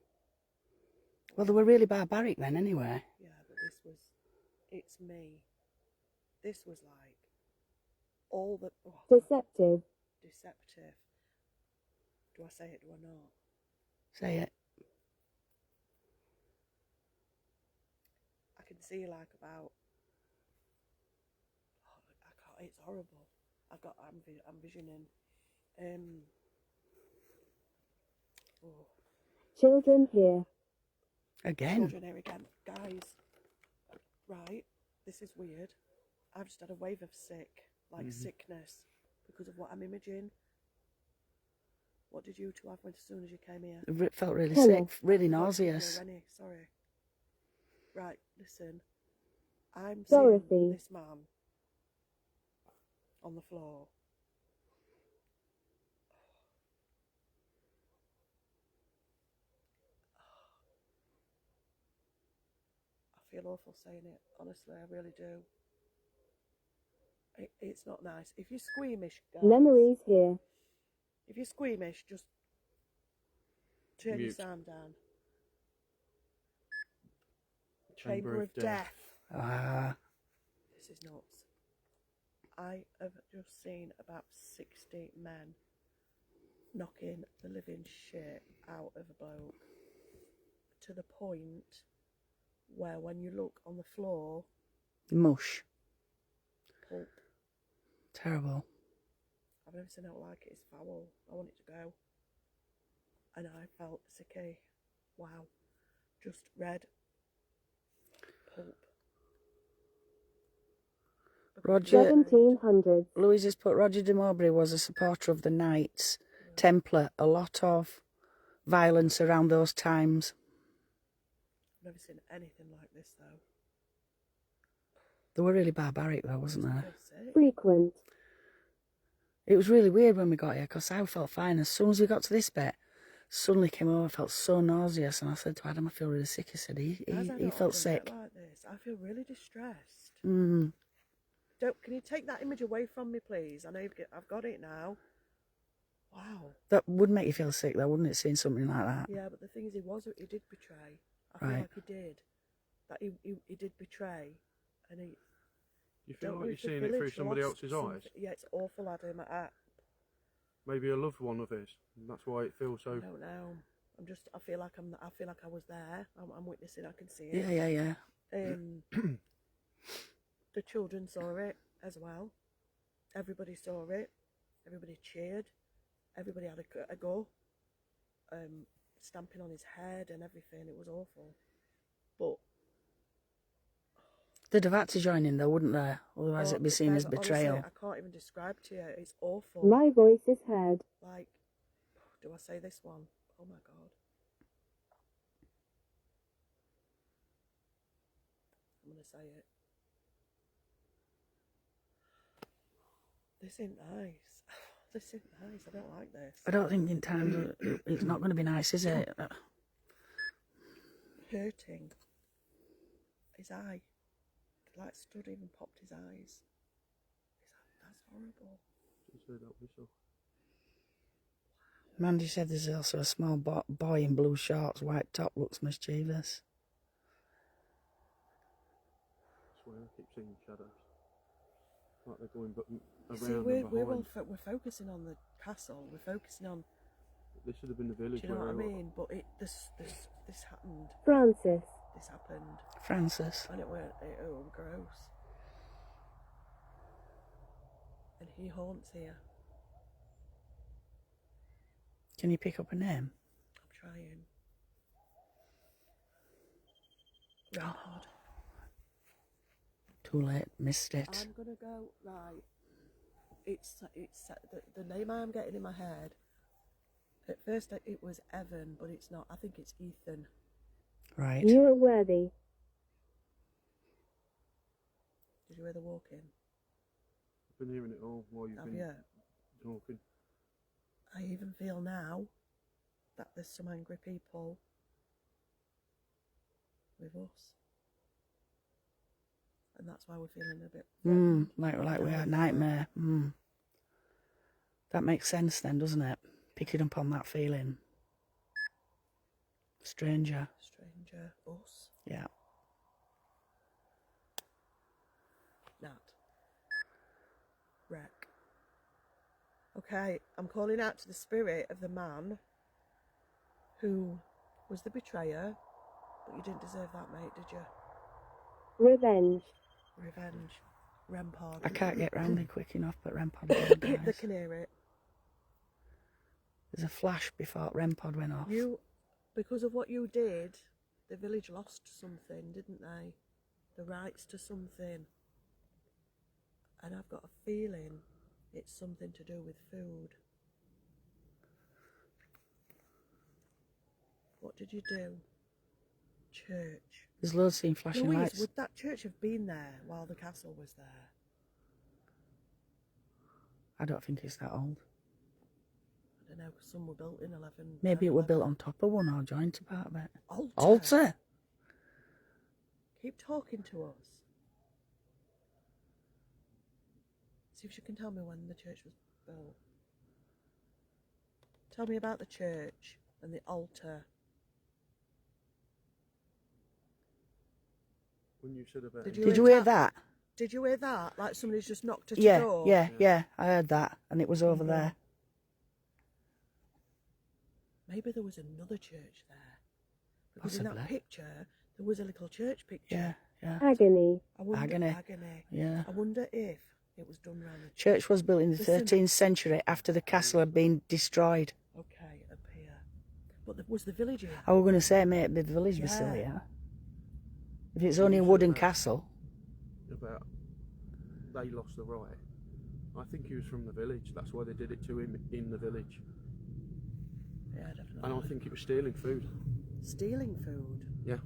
Well, they were really barbaric then anyway. Yeah, but this was, it's me. This was like all the... Oh, Deceptive. deceptive. Do I say it, do I not? Say it. I can see like about... Oh, I can't, it's horrible. I'm visioning... oh. Children here. Again. Children here again. Guys, right, this is weird. I've just had a wave of sickness, because of what I'm imaging. What did you two have as soon as you came here? It felt really Hello. sick, really nauseous. Rennie, sorry. Right, listen. I'm Dorothy. seeing this man on the floor. I feel awful saying it. Honestly, I really do. It's not nice. If you're squeamish, guys, Memories here. if you're squeamish, just turn your Mute. sound down. Chamber of Death. Ah. This is nuts. I have just seen about 60 men knocking the living shit out of a bloke, to the point where when you look on the floor, Mush. pulp. Terrible. I've never seen it like it. It's foul. I want it to go. And I felt sicky. Wow. Just red pulp. Roger. 1700s. Louise has put Roger de Mowbray was a supporter of the Knights Templar. A lot of violence around those times. I've never seen anything like this though. They were really barbaric though, I wasn't just they? feel sick. frequent, It was really weird when we got here because I felt fine. As soon as we got to this bit, suddenly came over, I felt so nauseous, and I said to Adam, I feel really sick. He said he felt sick. Like this. I feel really distressed. Mm. Can you take that image away from me, please? I know I've got it now. Wow. That would make you feel sick though, wouldn't it, seeing something like that? Yeah, but the thing is, he did betray. I feel Right. like he did. That he did betray, and he. You feel don't like know you're if the seeing it through village somebody lost else's something. eyes? Yeah, it's awful, Adam. Maybe a loved one of his. And that's why it feels I so. don't know. I feel like I was there. I'm witnessing. I can see it. Yeah. The children saw it as well. Everybody saw it. Everybody cheered. Everybody had a go. Stamping on his head and everything. It was awful. But They'd have had to join in though, wouldn't they? Otherwise it'd be seen as Bev, betrayal. honestly, I can't even describe to you. It's awful. my voice is heard. Like, do I say this one? Oh my God. I'm going to say it. This ain't nice. This ain't nice. I don't like this. I don't think in time it's not going to be nice, is it? Hurting. His eye. The light stood even popped his eyes. That's horrible. Mandy said there's also a small boy in blue shorts, white top, looks mischievous. I swear I keep seeing shadows. Like they're going but around See, and behind. we're focusing on the castle. We're focusing on. This should have been the village. Do you know where what I mean? But this happened. Francis, This happened, Francis. and it was gross. And he haunts here. Can you pick up a name? I'm trying. Rampart. Too late, missed it. I'm gonna go right. It's the name I'm getting in my head. At first it was Evan, but it's not. I think it's Ethan. Right. you are worthy. Did you hear the walking? I've been hearing it all while you've Have been you? talking. I even feel now that there's some angry people with us. And that's why we're feeling a bit... Like we had nightmare. That makes sense then, doesn't it? Picking up on that feeling. Stranger. Stranger, us, Yeah. Nat. Wreck. Okay, I'm calling out to the spirit of the man who was the betrayer, but you didn't deserve that, mate, did you? Revenge, Revenge. Rampart. I can't get round it quick enough, but Rempod did, They guys. can hear it. There's a flash before Rempod went off. Because of what you did, the village lost something, didn't they? The rights to something. And I've got a feeling it's something to do with food. What did you do? Church. There's loads seen flashing Louise, lights. would that church have been there while the castle was there? I don't think it's that old. I don't know, because some were built in 11... Maybe it were built on top of one or joined to part of it. Altar. Altar? Keep talking to us. See if you can tell me when the church was built. Tell me about the church and the altar. When you said about Did Did you hear that? Did you hear that? Like somebody's just knocked at Yeah, your door? yeah, I heard that. And it was over there. Maybe there was another church there. Because in that Possibly. picture, there was a little church picture. Yeah. agony, I wonder, Agony. Yeah. I wonder if it was done around the Church was built in the Listen. 13th century after the castle had been destroyed. Okay, up here. But was the village here? I was going to say, mate, the village was still Yeah. here. If it's only a wooden castle. about they lost the right. I think he was from the village. That's why they did it to him in the village. Yeah, definitely. And I think it was stealing food. Stealing food? Yeah.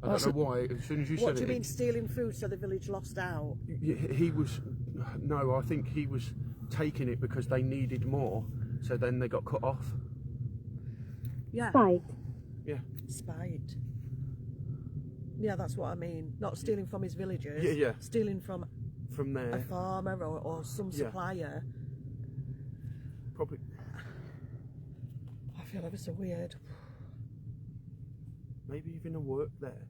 I don't know why. As soon as you What said do you it, mean stealing food so the village lost out? he was. No, I think he was taking it because they needed more. So then they got cut off. Yeah. Spite. Yeah. Spite. Yeah, that's what I mean. Not stealing from his villagers. Yeah, yeah. Stealing from From a there, farmer or some Yeah. supplier. probably. I feel ever so weird. Maybe even a work there.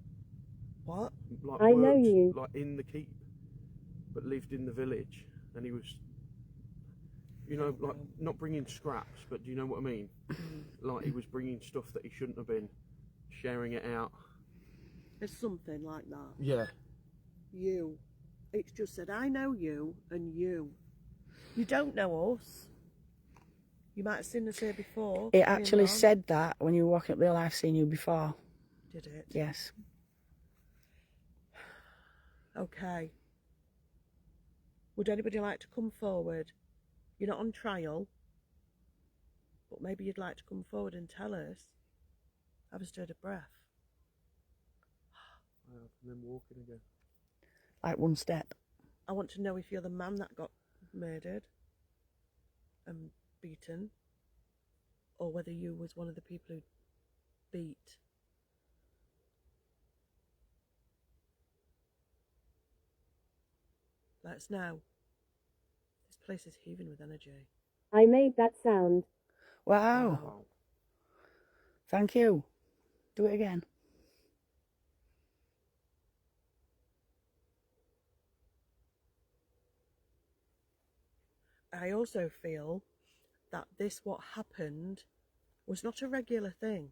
What? Like I know worked, you. like in the keep, but lived in the village, and he was, you know, like not bringing scraps, but do you know what I mean? Like he was bringing stuff that he shouldn't have been, sharing it out. It's something like that. Yeah. You. It's just said, I know you and you. You don't know us. You might have seen us here before. It me and actually Ron. said that when you were walking up the hill. I've seen you before. Did it? Yes. Okay. Would anybody like to come forward? You're not on trial, but maybe you'd like to come forward and tell us. Have a stirred of breath. And then walking again. Like one step. I want to know if you're the man that got murdered and beaten, or whether you was one of the people who beat. Let us know. This place is heaving with energy. I made that sound. Wow. Wow. Thank you. Do it again. I also feel that this, what happened, was not a regular thing.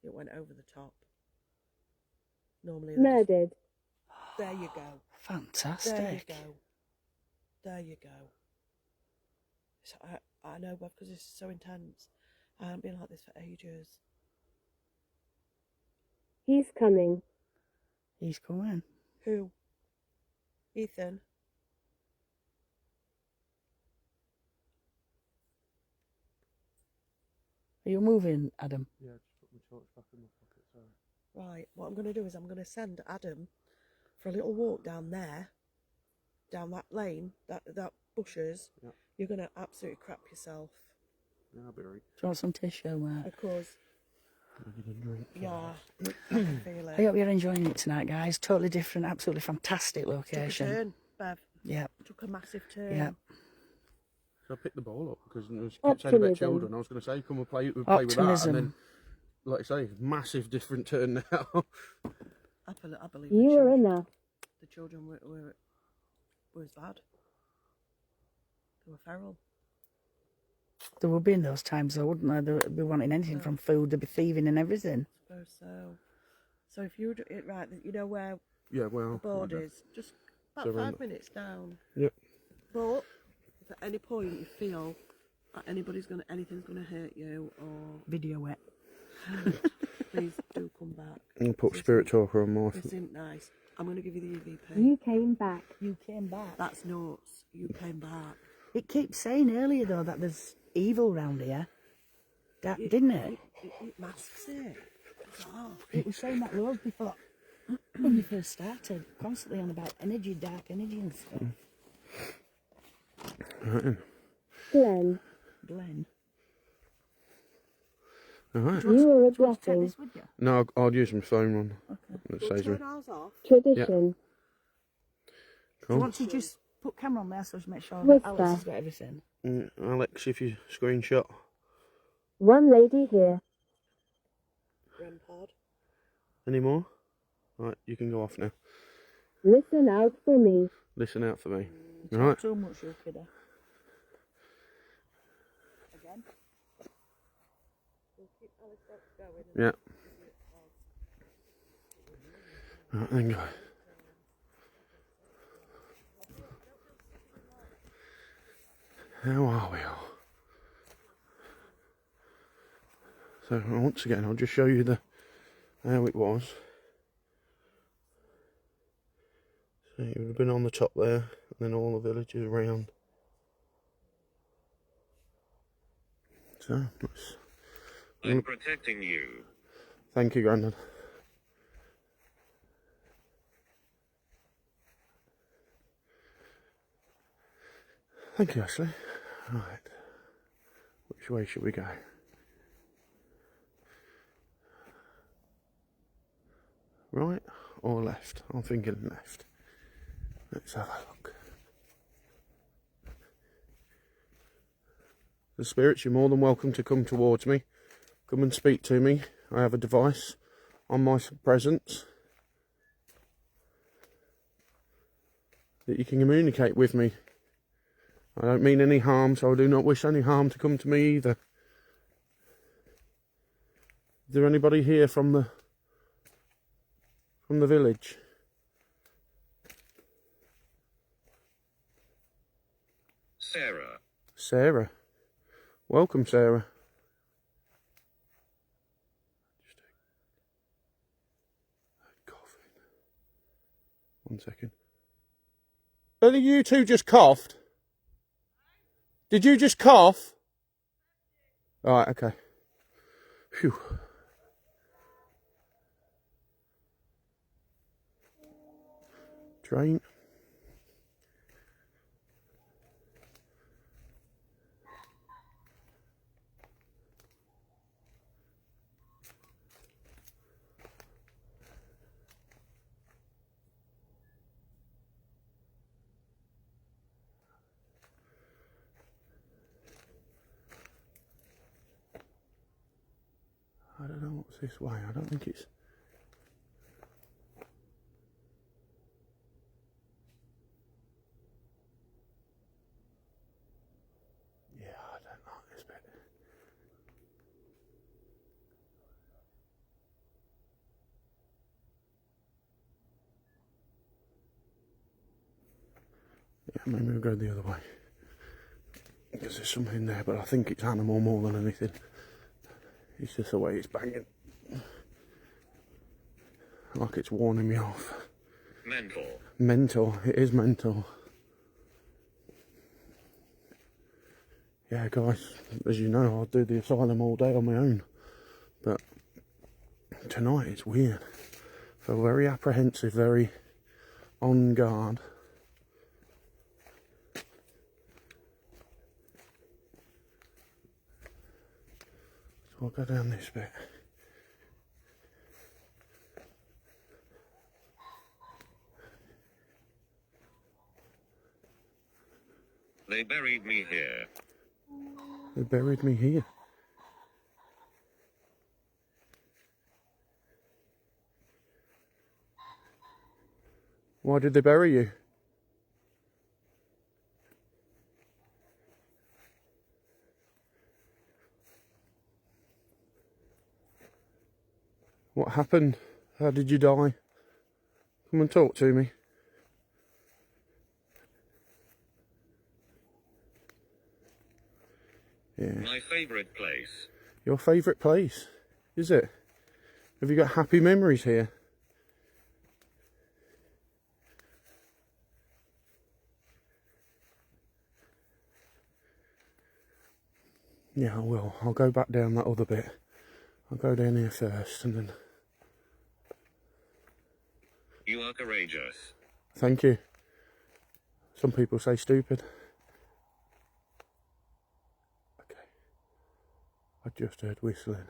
It went over the top. Normally, they just- Murdered. there you go. Fantastic. There you go. There you go. So I know, but because it's so intense, I haven't been like this for ages. He's coming. He's coming. Who? Ethan? Are you moving, Adam? Yeah, just put my torch back in my pocket. Sorry. Right, what I'm going to do is I'm going to send Adam for a little walk down there, down that lane, that bushes. Yeah. You're going to absolutely crap yourself. Yeah, I'll be right. Do you want some tissue, Mark? Because, I'll get a drink. yeah, I can feel I it. hope you're enjoying it tonight, guys. Totally different, absolutely fantastic Took a location. turn, Bev. Yeah, Took a massive turn. yeah. So I picked the ball up because it was kept saying about Optimism. children. I was going to say, come and play with that, and Optimism. then, like I say, massive different turn now. I believe You are enough. the children were as bad. They were feral. There would be in those times, though, wouldn't there? They'd be wanting anything from food. They'd be thieving and everything. I suppose so. So if you do it right, you know where Yeah, well. the board is, just about So 5 minutes down. Yep. But if at any point you feel that anything's gonna hurt you, or Video it. please do come back. I'll put Spirit Talker on my. This isn't nice. I'm gonna give you the EVP. You came back. You came back. That's nuts. You came back. It keeps saying earlier, though, that there's evil round here. That, didn't it? It masks it. Bizarre. It was saying that loads before when we first started. Constantly on about energy, dark energy and stuff. Right. Glenn. Glenn. All right. You are a Do you want to take blessing. this with you? No, I'll use my phone one. Okay. That We'll saves me. turn ours off. Tradition. Do you Cool. want to just put camera on there so to make sure that Whisper. Alice has got everything? Alex, if you screenshot. One lady here. REM pod. Any more? Right, you can go off now. Listen out for me. Listen out for me. Talk All right. too much, you kiddo. Again? We'll keep Alice going. Yeah. Right, then go. How are we all? So once again, I'll just show you how it was. So it would have been on the top there, and then all the villages around. So that's. I'm protecting you. Thank you, Grandad. Thank you, Ashley. Right. Which way should we go? Right or left? I'm thinking left. Let's have a look. The spirits, you're more than welcome to come towards me. Come and speak to me. I have a device on my presence that you can communicate with me. I don't mean any harm, so I do not wish any harm to come to me either. Is there anybody here from the village? Sarah. Sarah. Welcome, Sarah. Just coughing. 1 second. Are you two just coughed? Did you just cough? Alright, okay. Phew. Train. I don't know what's this way. I don't think it's... Yeah, I don't like this bit. Yeah, maybe we'll go the other way. Because there's something there, but I think it's animal more than anything. It's just the way it's banging. Like it's warning me off. Mental. Mental. It is mental. Yeah, guys, as you know, I'll do the asylum all day on my own. But tonight it's weird. I feel very apprehensive, very on guard. So I'll go down this bit. They buried me here. They buried me here. Why did they bury you? What happened? How did you die? Come and talk to me. Yeah. My favourite place. Your favourite place? Is it? Have you got happy memories here? Yeah, I will. I'll go back down that other bit. I'll go down here first and then... You are courageous. Thank you. Some people say stupid. Okay. I just heard whistling.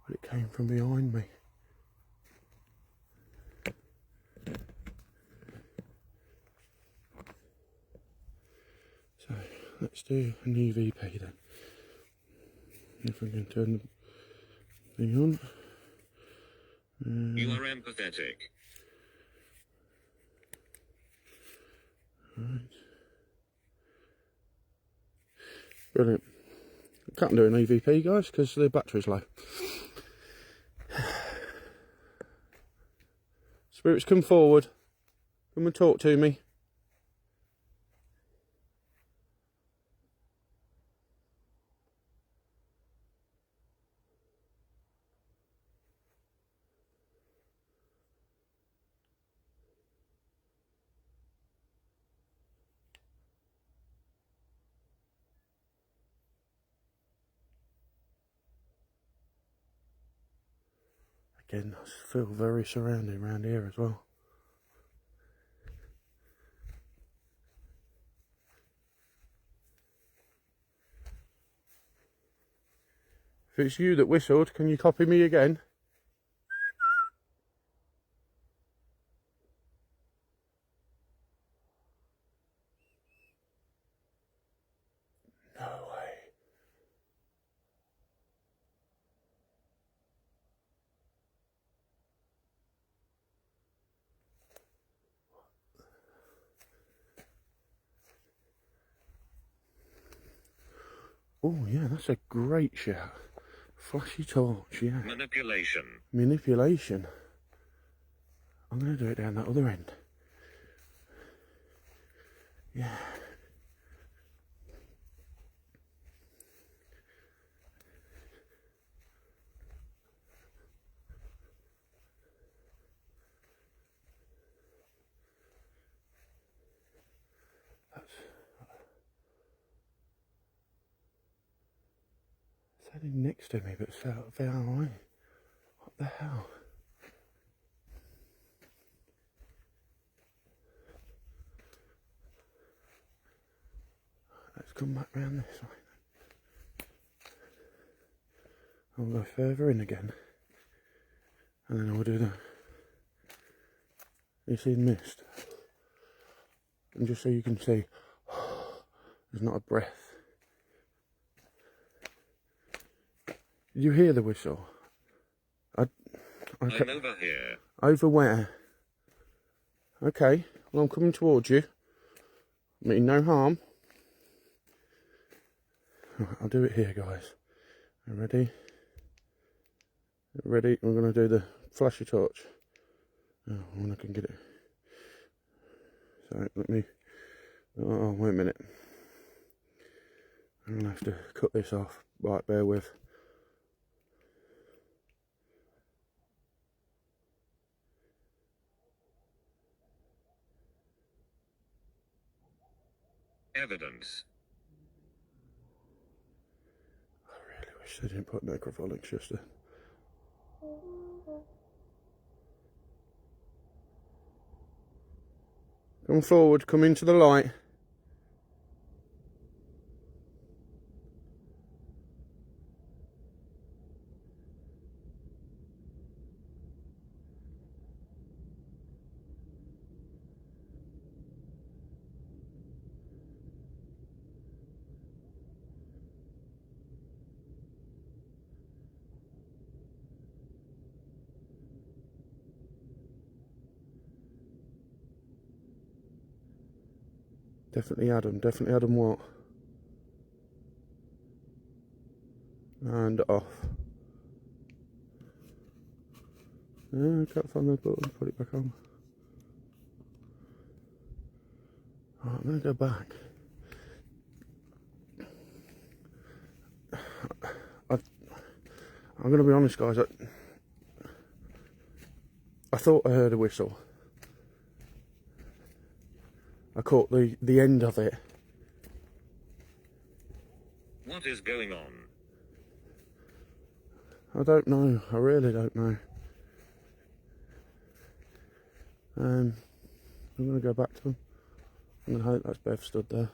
But it came from behind me. So, let's do an EVP then. If we can turn the thing on. You are empathetic. Right. Brilliant. I can't do an EVP, guys, because the battery's low. Spirits, come forward. Come and talk to me. again. I feel very surrounded around here as well. If it's you that whistled, can you copy me again? No way. Oh yeah, that's a great shout. Flashy torch, yeah. Manipulation. Manipulation. I'm going to do it down that other end. Yeah. Standing next to me, but so far away. What the hell? Let's come back round this way. I'll go further in again, and then I'll do the. You see the mist, and just so you can see, there's not a breath. Did you hear the whistle? I'm over here. Over where? Okay, well I'm coming towards you. Mean no harm. Right, I'll do it here, guys. Ready? Ready? I'm going to do the flashy torch. Oh, when I can get it. So let me. Oh, wait a minute. I'm going to have to cut this off. Right, bear with. Evidence. I really wish they didn't put necrophilics just there. Come forward, come into the light. Definitely Adam, definitely Adam what? And off. I can't find the button, put it back on. Right, I'm going to go back. I'm going to be honest, guys, I thought I heard a whistle. I caught the end of it. What is going on? I don't know. I really don't know. I'm going to go back to them. I'm going to hope that's Bev stood there.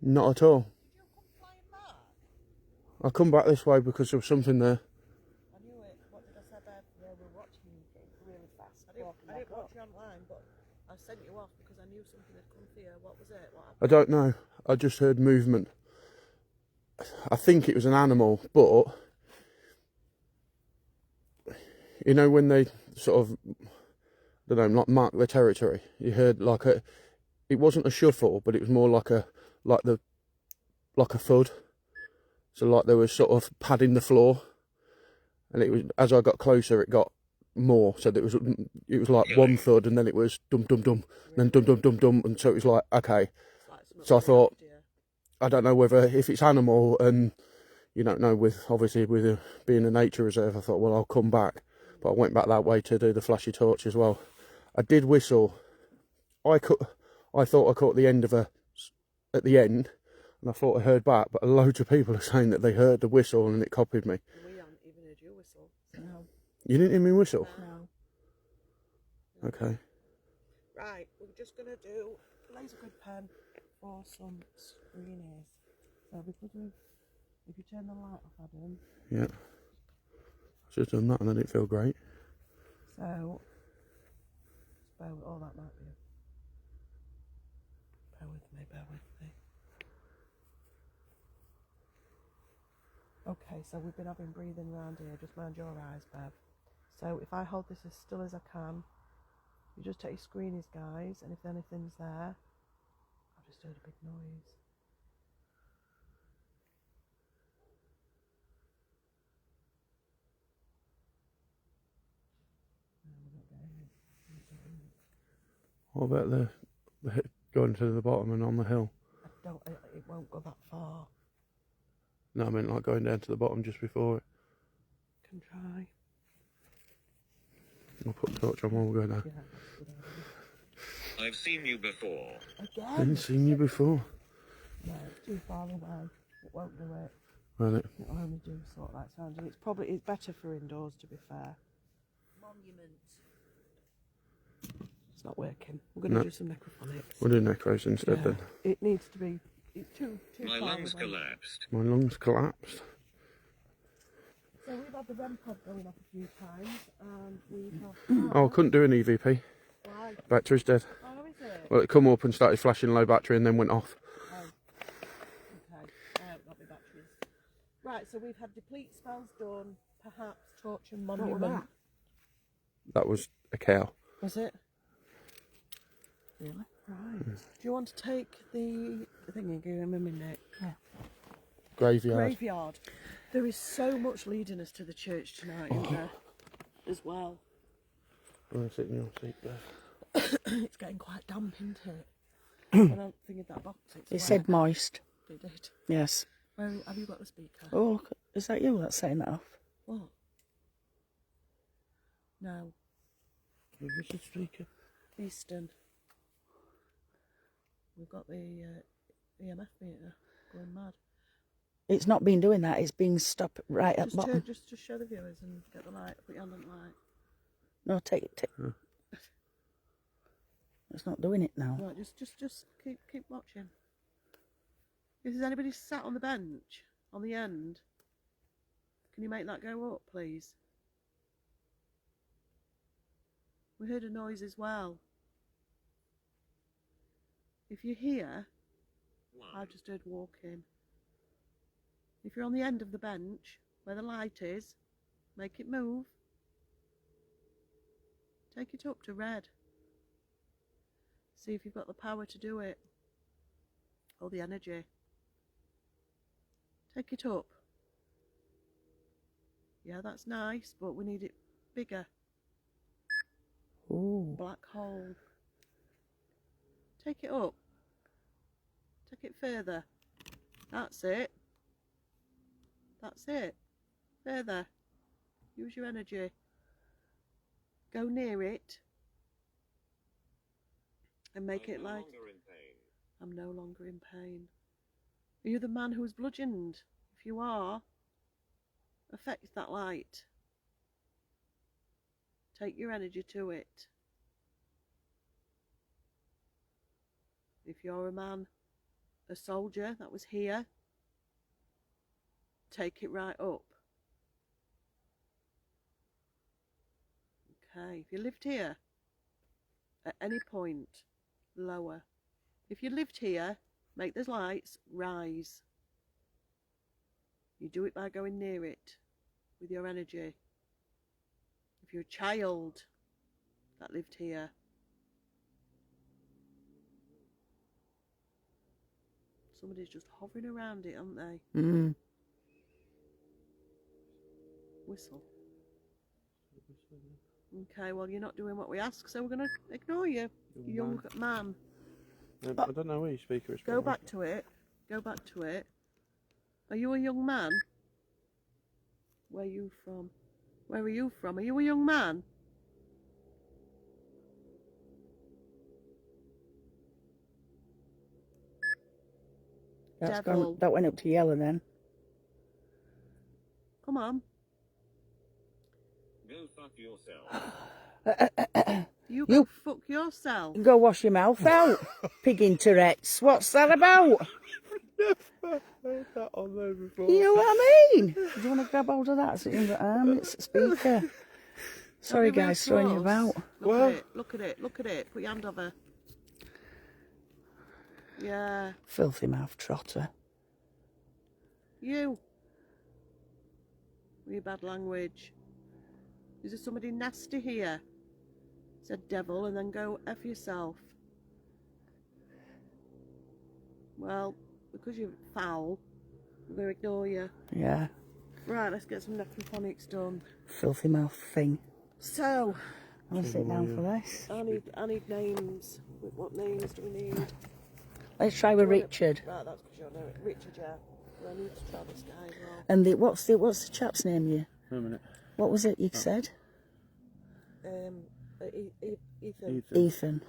Not at all. Did you come flying back? I come back this way because there was something there. I knew it. What did I say, Bev? Yeah, we're watching you really fast. I didn't watch you online, but I sent you off because I knew something had come for you. What was it? What happened? I don't know. I just heard movement. I think it was an animal, but you know when they sort of, I don't know, like mark their territory. You heard like a. It wasn't a shuffle, but it was more like a thud. So like they were sort of padding the floor, and it was as I got closer, it got more. So it was like one thud, and then it was dum dum dum, then dum dum dum dum, and so it was like okay. It's like So I thought, yeah. I don't know whether if it's animal and you don't know, with obviously with being a nature reserve, I thought, well, I'll come back. But I went back that way to do the flashy torch as well. I did whistle. I thought I caught the end of at the end, and I thought I heard back, but loads of people are saying that they heard the whistle and it copied me. We haven't even heard you whistle. No. You didn't hear me whistle? No. Okay. Right, we're just going to do laser grid pen for some screeners. So because if you turn the light off, Adam. Yeah. I've just done that and I didn't feel great. So, oh, that might be. Bear with me. Okay, so we've been having breathing around here. Just mind your eyes, Bev. So if I hold this as still as I can, you just take your screenies, guys, and if anything's there, I've just heard a big noise. What about the going to the bottom and on the hill? It won't go that far. No, I meant like going down to the bottom just before it. Can try. I'll put the torch on while we go down. Yeah. I've seen you before. Again? Didn't seen you before. No, it's too far away. It won't do it. Will it? It'll only do sort of like sound, and it's better for indoors, to be fair. Monument. It's not working. We're going to No. do some necrophonics. We'll do necros instead Yeah. then. It needs to be. It's too My far lungs away. collapsed. My lungs collapsed. So we've had the REM pod going off a few times, and we have. Oh, I couldn't do an EVP. Why? Battery's dead. Oh, is it? Well, it come up and started flashing low battery and then went off. Oh. Okay. Not the batteries. Right. So we've had deplete spells done. Perhaps torch and monument. That was a cow. Was it? Really? Right. Do you want to take the thing and give him a minute? Yeah. Graveyard. Graveyard. There is so much leading us to the church tonight, isn't there? As well. I'm going to sit in your seat there. It's getting quite damp, isn't it? I don't think in that box it's It wet. said moist. It did. Yes. Where have you got the speaker? Oh, look, is that you that's setting that off? What? No. Where's the speaker? Easton. We've got the EMF meter going mad. It's not been doing that. It's been stopped right at bottom. Just show the viewers and get the light. Put your hand on the light. No, take it. It's not doing it now. Right, just keep watching. If there's anybody sat on the bench on the end, can you make that go up, please? We heard a noise as well. If you're here, I've just heard walking. If you're on the end of the bench where the light is, make it move. Take it up to red. See if you've got the power to do it. Or the energy. Take it up. Yeah, that's nice, but we need it bigger. Ooh. Black hole. Take it up. Take it further. That's it. That's it. Further. Use your energy. Go near it. And make it like... I'm no longer in pain. Are you the man who was bludgeoned? If you are, affect that light. Take your energy to it. If you're a man, a soldier that was here, take it right up. Okay, if you lived here, at any point, lower. If you lived here, make those lights rise. You do it by going near it with your energy. If you're a child that lived here, somebody's just hovering around it, aren't they? Mm. Whistle. Okay, well, you're not doing what we ask, so we're going to ignore you, young man. I don't know where your speaker is. Go back to it. Go back to it. Are you a young man? Where are you from? Where are you from? Are you a young man? Devil. That went up to yellow then. Come on. Go fuck yourself. You You- go fuck yourself. Go wash your mouth out, pig in Tourette's. What's that about? Heard that on there before. You know what I mean? Do you want to grab hold of that? It's a speaker. Sorry, Don't be real guys, throwing you close. about. Look Well- at it. Look at it. Look at it. Put your hand over. Yeah. Filthy mouth trotter. You. With your bad language. Is there somebody nasty here? Said devil and then go F yourself. Well, because you're foul, I'm going to ignore you. Yeah, Right, let's get some necrophonics done. filthy mouth thing. So, I'm going to sit down for this. I need names. What names do we need? Let's try with Richard. Right, that's because you're know Richard, yeah. Well, I need to try this guy as well. And what's the chap's name you? Wait a minute. What was it you said? Ethan. Ethan.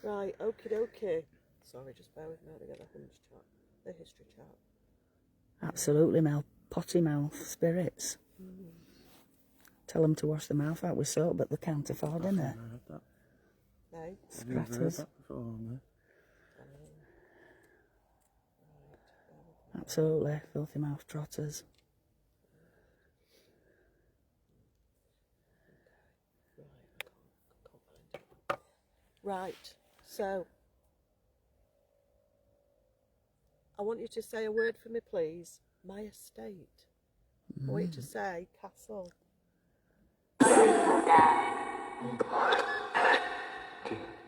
Right, okie dokie. Sorry, just bear with me to get the hunch chart. The history chart. Absolutely, Mel. Potty mouth spirits. Tell them to wash their mouth out with soap, but they can't afford, innit? I heard that. No? I've never heard Scratters. that before on there. Absolutely, filthy mouth trotters. Right, so I want you to say a word for me, please. My estate. I want you to say castle.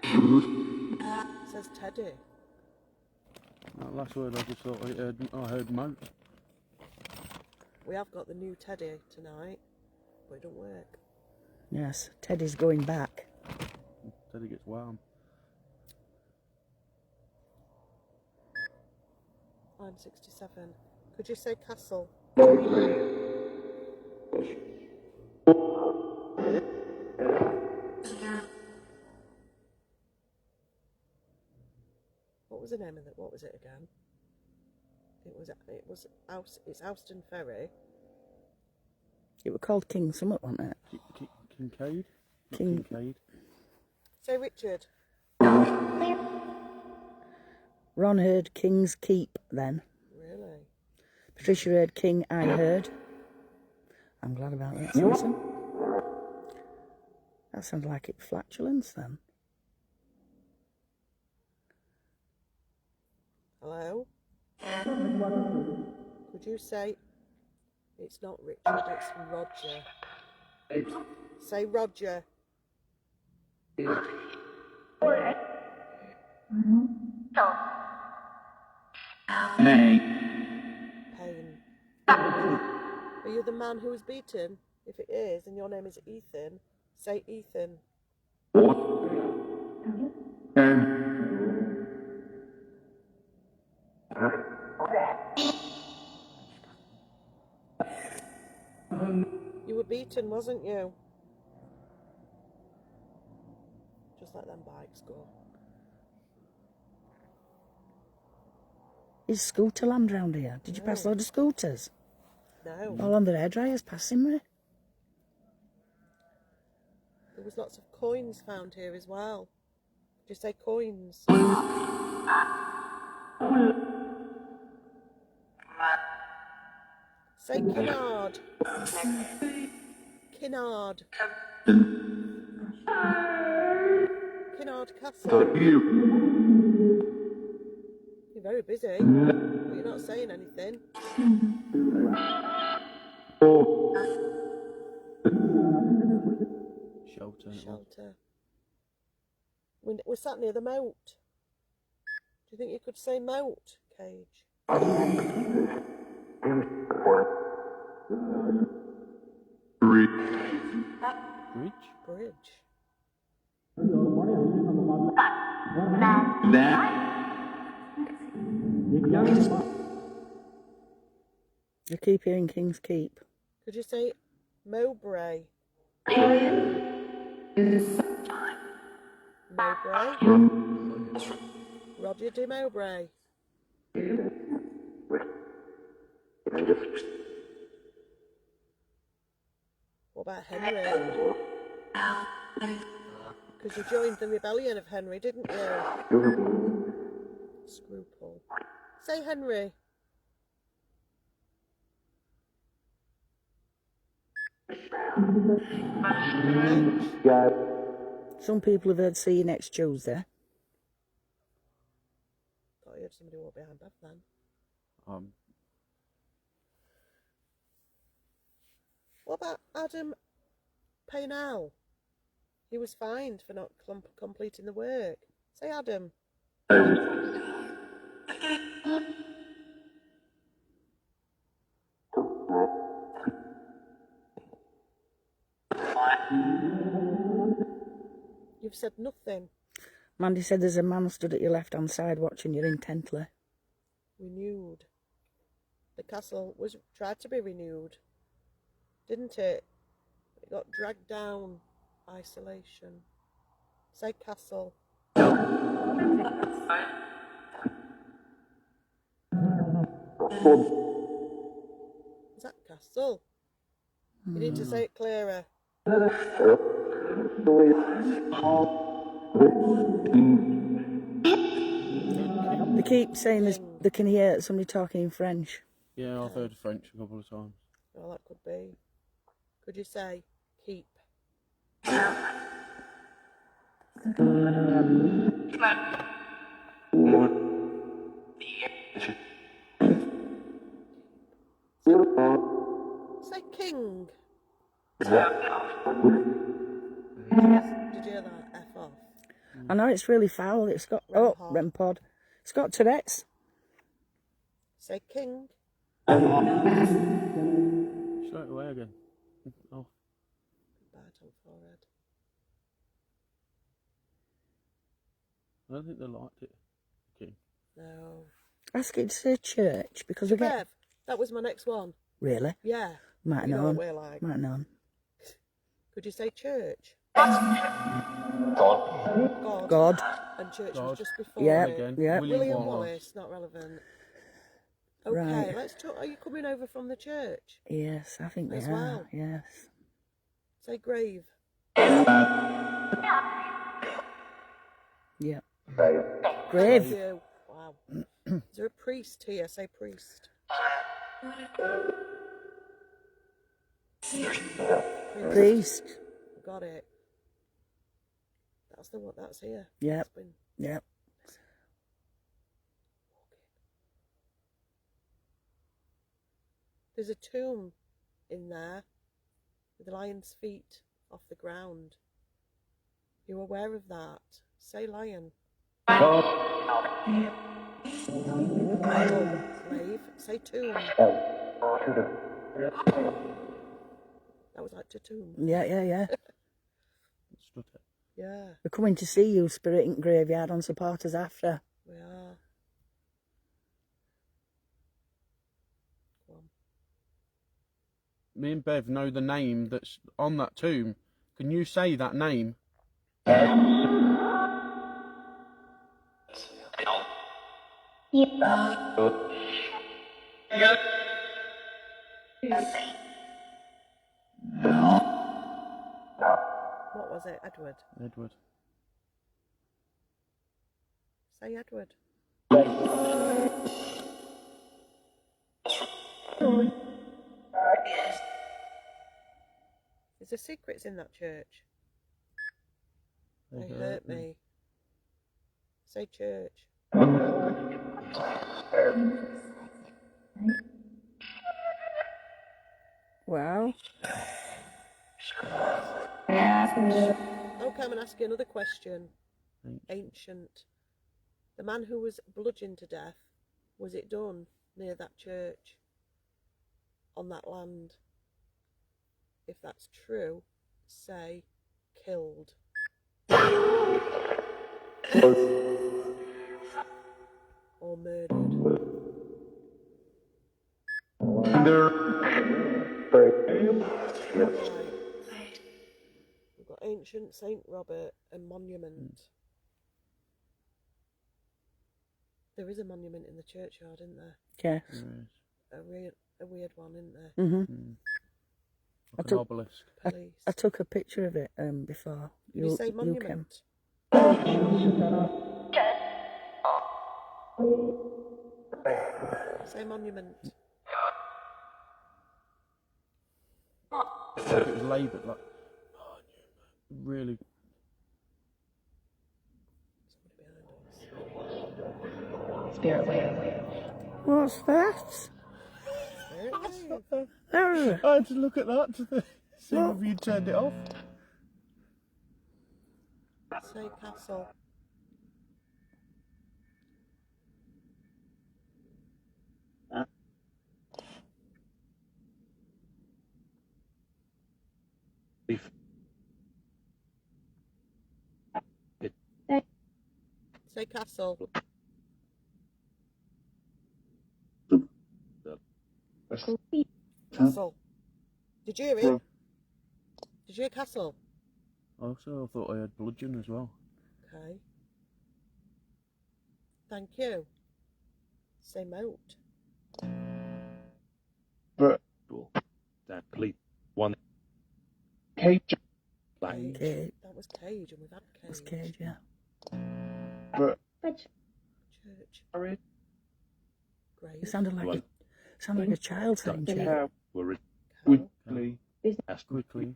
It says Teddy. That last word I just thought I heard moat. We have got the new Teddy tonight, but it don't work. Yes, Teddy's going back. Said it gets warm. I'm 67. Could you say castle? What was the name of it? What was it again? It's Owston Ferry. It was called King Summit, wasn't it? Kincaid? Not King- Kincaid. Say Richard. Ron heard King's Keep then. Really? Patricia heard King I heard. I'm glad about that, Susan. That sounds like it flatulence then. Hello? Could you say it's not Richard, it's Roger? Say Roger. Pain. Are you the man who was beaten? If it is, and your name is Ethan, say Ethan. You were beaten, wasn't you? Just let them bikes go. Is scooter land round here? Did you pass a load of scooters? No. All on the hairdryers passing me. There was lots of coins found here as well. Did you say coins? Say Kinnard. Kinnard. Kinnard Castle. You're very busy, but you're not saying anything. Shelter. We're sat near the moat. Do you think you could say moat, Cage? Bridge. You keep hearing King's Keep. Could you say Mowbray? Mowbray? Roger de Mowbray. What about Henry? Because you joined the rebellion of Henry, didn't you? Scruple. Say Henry. Some people have heard see you next Tuesday. Thought you had somebody walk behind Bev then. What about Adam Paynell? He was fined for not completing the work. Say Adam. You've said nothing. Mandy said there's a man stood at your left-hand side watching you intently. Renewed. The castle was tried to be renewed, didn't it? It got dragged down. Isolation. Say castle. Is that castle? You need to say it clearer. They keep saying they can hear somebody talking in French. Yeah, I've heard French a couple of times. Well, that could be. Could you say keep? Say king. Did you hear that? F off. I know it's really foul. It's got REM pod. It's got Tourette's. Say king. Straight away again. Oh. Bad on forehead. I don't think they liked it. Okay. No. Ask it to say church because we get. Bev, that was my next one. Really? Yeah. Might You know. know what we're like. Might know. Could you say church? God. God. And church God. was just before Yeah. it. Again. Yeah. William Wallace, not relevant. Okay, Right. let's talk. Are you coming over from the church? Yes, I think they As are. well. Yes. Say grave. Yeah. Thank Grave. you. Wow. Is there a priest here? Say priest. Priest. Got it. That's the one. That's here. Yep. It's been- Yep. There's a tomb in there with the lion's feet off the ground. You aware of that? Say lion. Slave. Say tomb. That was like to tomb. Yeah. Stood it. Yeah, We're coming to see you, Spirit Ink Graveyard, on supporters after. we are. Go on. Me and Bev know the name that's on that tomb. Can you say that name? What was it? Edward. Edward. Say Edward. Is there secrets in that church? They hurt me. Say church. Well. Okay, I'm going to ask you another question. Ancient. The man who was bludgeoned to death, was it done near that church? On that land? If that's true, say killed. Or murdered. Right. We've got ancient Saint Robert and monument. There is a monument in the churchyard, isn't there? Yes. A weird one, isn't there? Like took- an obelisk. Police. I took a picture of it before. Did you say came. monument? Say monument. Like it was laboured, like really. Spirit wave. What's that? Very Oh, I had to look at that to see if you turned it off. Say castle. Say castle. Castle. Did you hear it? Did you hear castle? Also, I thought I had bludgeon as well. Okay. Thank you. Say moat. That complete one. Cage. Cage. That was cage, and we've had cage. It's cage, yeah. Church. Grave. It sounded like a child saying church. Cow. Quickly. As quickly.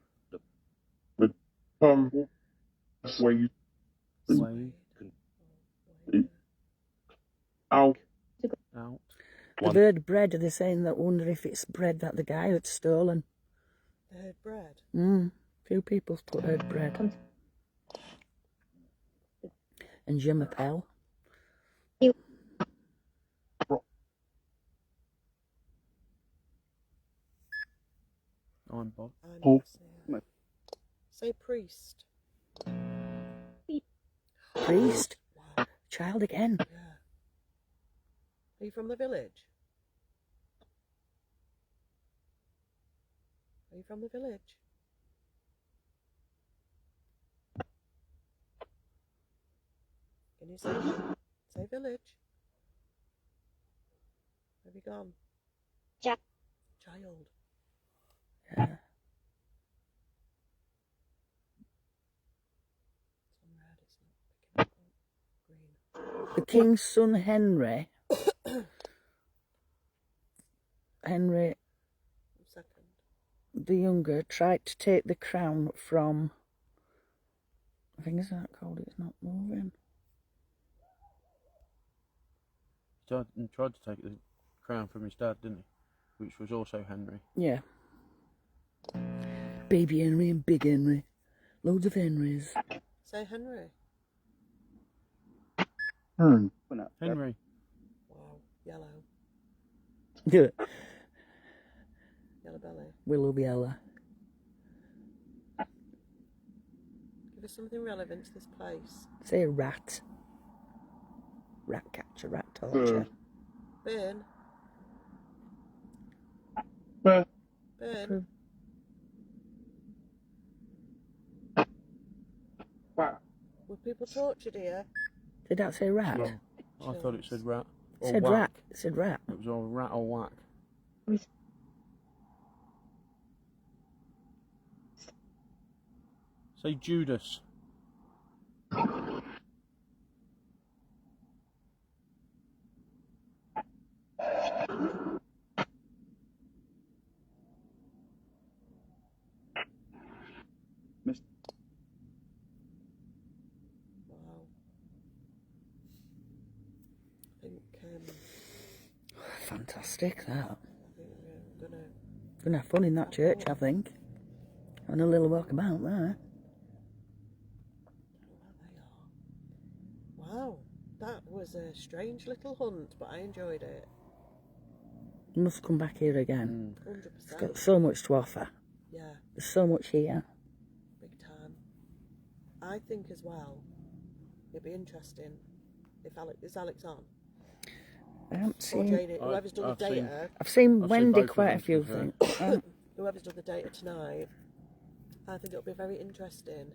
Wave. Wave. Out. Out. The word bread, they're saying that wonder if it's bread that the guy had stolen. They heard bread. Few people put heard bread. And je m'appelle. I'm Bob. I'm say priest. Priest. Child again. Yeah. Are you from the village? Are you from the village? Can you say village? Have you gone? Child. Yeah. It's on red, it's not picking up green. The king's son Henry. Henry Second. the Younger tried to take the crown from. I think is that called? It's not moving. He tried to take the crown from his dad, didn't he? Which was also Henry. Yeah. Baby Henry and Big Henry. Loads of Henrys. Say Henry. Henry. Wow. Yellow. Yeah. Yellow belly. Willow Biella. Give us something relevant to this place. Say a rat. Rat catcher, rat torture. Burn. Burn. Burn. Wow. Were people tortured here? Did that say rat? No, I thought it said rat. It Or said whack. rat. It said rat. It was all rat or whack. Say Judas. Wow. I think Fantastic, that. I think we're gonna. Gonna have fun in that church, I think. And a little walk about there. Where they are. Wow, that was a strange little hunt, but I enjoyed it. You must come back here again. 100%. It's got so much to offer. Yeah, There's so much here. big time. I think as well, it'd be interesting if Alex on I haven't or seen. Janie, whoever's done the I've seen- data. I've seen I've seen Wendy both of quite a them, to few be fair. things. whoever's done the data tonight, I think it'll be very interesting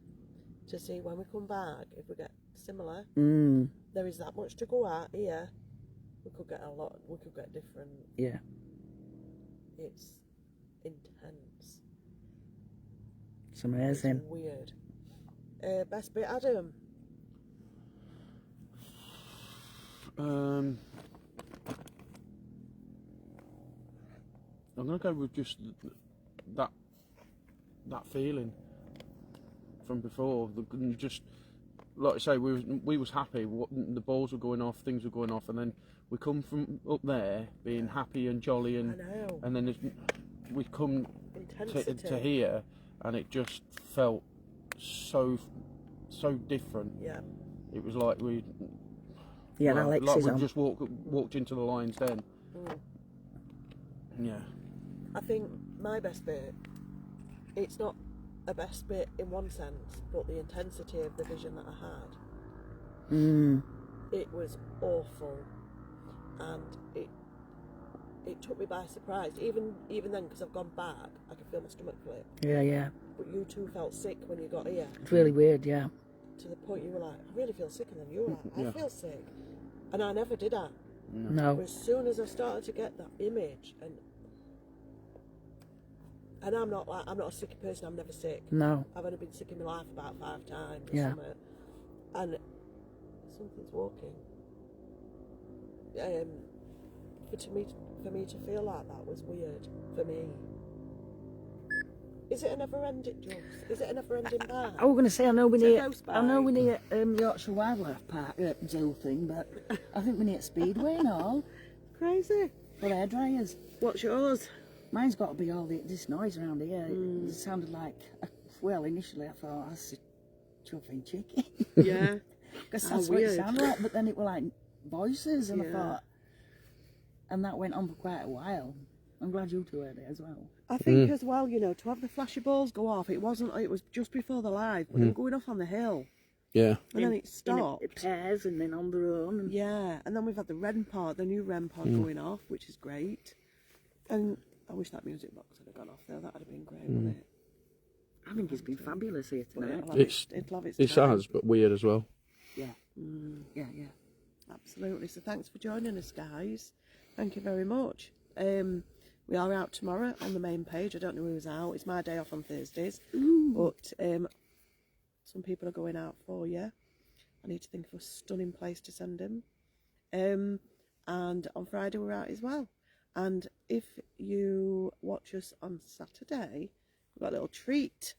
to see when we come back if we get similar. There is that much to go at here. We could get a lot. We could get different. Yeah. It's intense. It's amazing. It's weird. Best bit, Adam. I'm gonna go with just that feeling from before. Just like I say, we was happy. The balls were going off, things were going off, and then we come from up there being happy and jolly, and then we come to here, and it just felt so different. Yeah. It was like we. Yeah, Well, Alex like is we on. just walked into the Lions Den. Yeah. I think my best bit, it's not a best bit in one sense, but the intensity of the vision that I had. It was awful, and it took me by surprise. Even then, because I've gone back, I can feel my stomach flip. Yeah. But you two felt sick when you got here, It's really weird, yeah. to the point you were like, I really feel sick, and then you were like, I feel sick. And I never did that. No. But as soon as I started to get that image, and I'm not a sick person, I'm never sick. No. I've only been sick in my life about 5 times or Yeah. something. And something's walking. For me to feel like that was weird for me. Is it a never-ending, Jules? Is it a never-ending bar? I was going to say, I know we It's a need ghost Yorkshire Wildlife Park zoo thing, but I think we need Speedway and all Crazy. for hair dryers. What's yours? Mine's got to be all this noise around here. It sounded like, well, initially I thought that's a chuffing chicken. Yeah. Because How that's what it weird. sounded like, but then it were like voices, and I Yeah. thought, and that went on for quite a while. I'm glad you two heard it as well. I think as well, to have the flashy balls go off, it was just before the live, but they were going off on the hill. Yeah. And then it stopped. It pairs and then on their own. And Yeah, and then we've had the new REM pod going off, which is great. And I wish that music box had gone off there. That would have been great, wouldn't it? I think it's been fabulous here But tonight. it'll have its It time. has, but weird as well. Yeah. Yeah. Absolutely. So thanks for joining us, guys. Thank you very much. We are out tomorrow on the main page. I don't know who's out. It's my day off on Thursdays. But some people are going out for you. I need to think of a stunning place to send them. And on Friday we're out as well. And if you watch us on Saturday, we've got a little treat.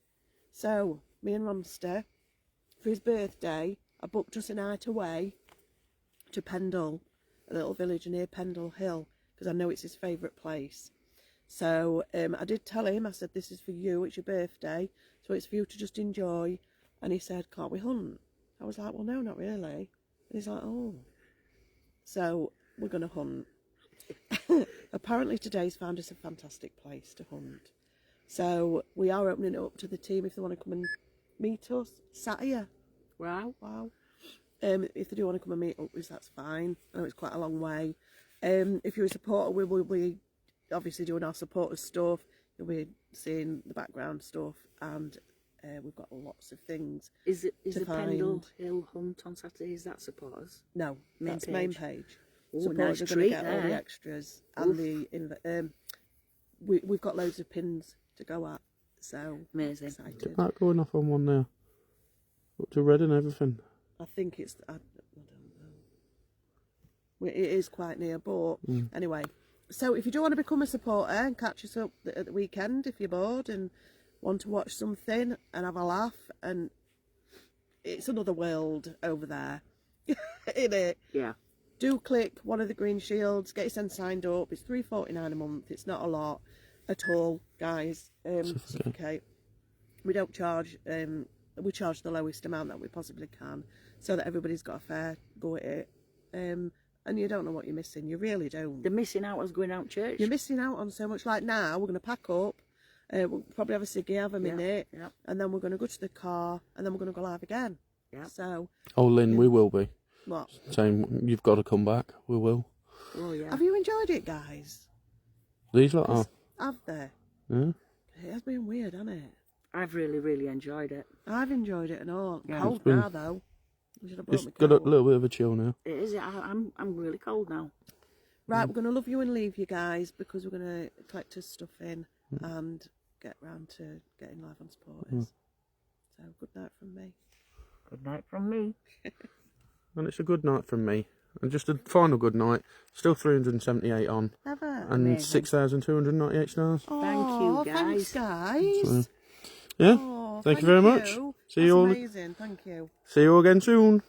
So me and Ronster, for his birthday, I booked us a night away to Pendle, a little village near Pendle Hill, because I know it's his favourite place. So I did tell him, I said, this is for you, it's your birthday, so it's for you to just enjoy. And he said, can't we hunt? I was like, well, no, not really. And he's like, oh. So we're going to hunt. Apparently today's found us a fantastic place to hunt. So we are opening it up to the team if they want to come and meet us. Saturday. Wow. If they do want to come and meet up, that's fine. I know it's quite a long way. If you're a supporter, we will be obviously doing our supporters stuff. You'll be seeing the background stuff, and we've got lots of things. Is to the find. Pendle Hill Hunt on Saturday? Is that supporters? No, Main that's main page. page. Ooh, Supporters nice are going to treat get all the there. extras and we've got loads of pins to go at. So Amazing. excited. That going off on one now. Up to red and everything. I think it's. I don't know. It is quite near, but anyway. So if you do want to become a supporter and catch us up at the weekend, if you're bored and want to watch something and have a laugh, and it's another world over there, isn't it? Yeah. Do click one of the green shields, get yourself signed up. It's $3.49 a month. It's not a lot at all, guys. Suffocate. We don't charge. We charge the lowest amount that we possibly can, so that everybody's got a fair go at it. And you don't know what you're missing. You really don't. The missing out was going out church. You're missing out on so much. Like now, we're going to pack up. We'll probably have a ciggy, have a minute, and then we're going to go to the car, and then we're going to go live again. Yeah. So. Oh, Lynn, we will be. What? Saying you've got to come back. We will. Oh yeah. Have you enjoyed it, guys? These lot are. Have they? Yeah. It has been weird, hasn't it? I've really, really enjoyed it. I've enjoyed it and all. Yeah. Cold It's been- now, though. We should have brought It's me got a coat. little bit of a chill now. It is. I'm really cold now. Right, we're going to love you and leave you guys because we're going to collect his stuff in and get round to getting live on supporters. So, good night from me. Good night from me. And it's a good night from me. And just a final good night. Still 378 on. Never. And Amazing. 6,298 stars. Thank you, Thanks, guys. So, yeah. Oh, Thank you very much. you. See That's you all. amazing. Thank you. See you all again soon.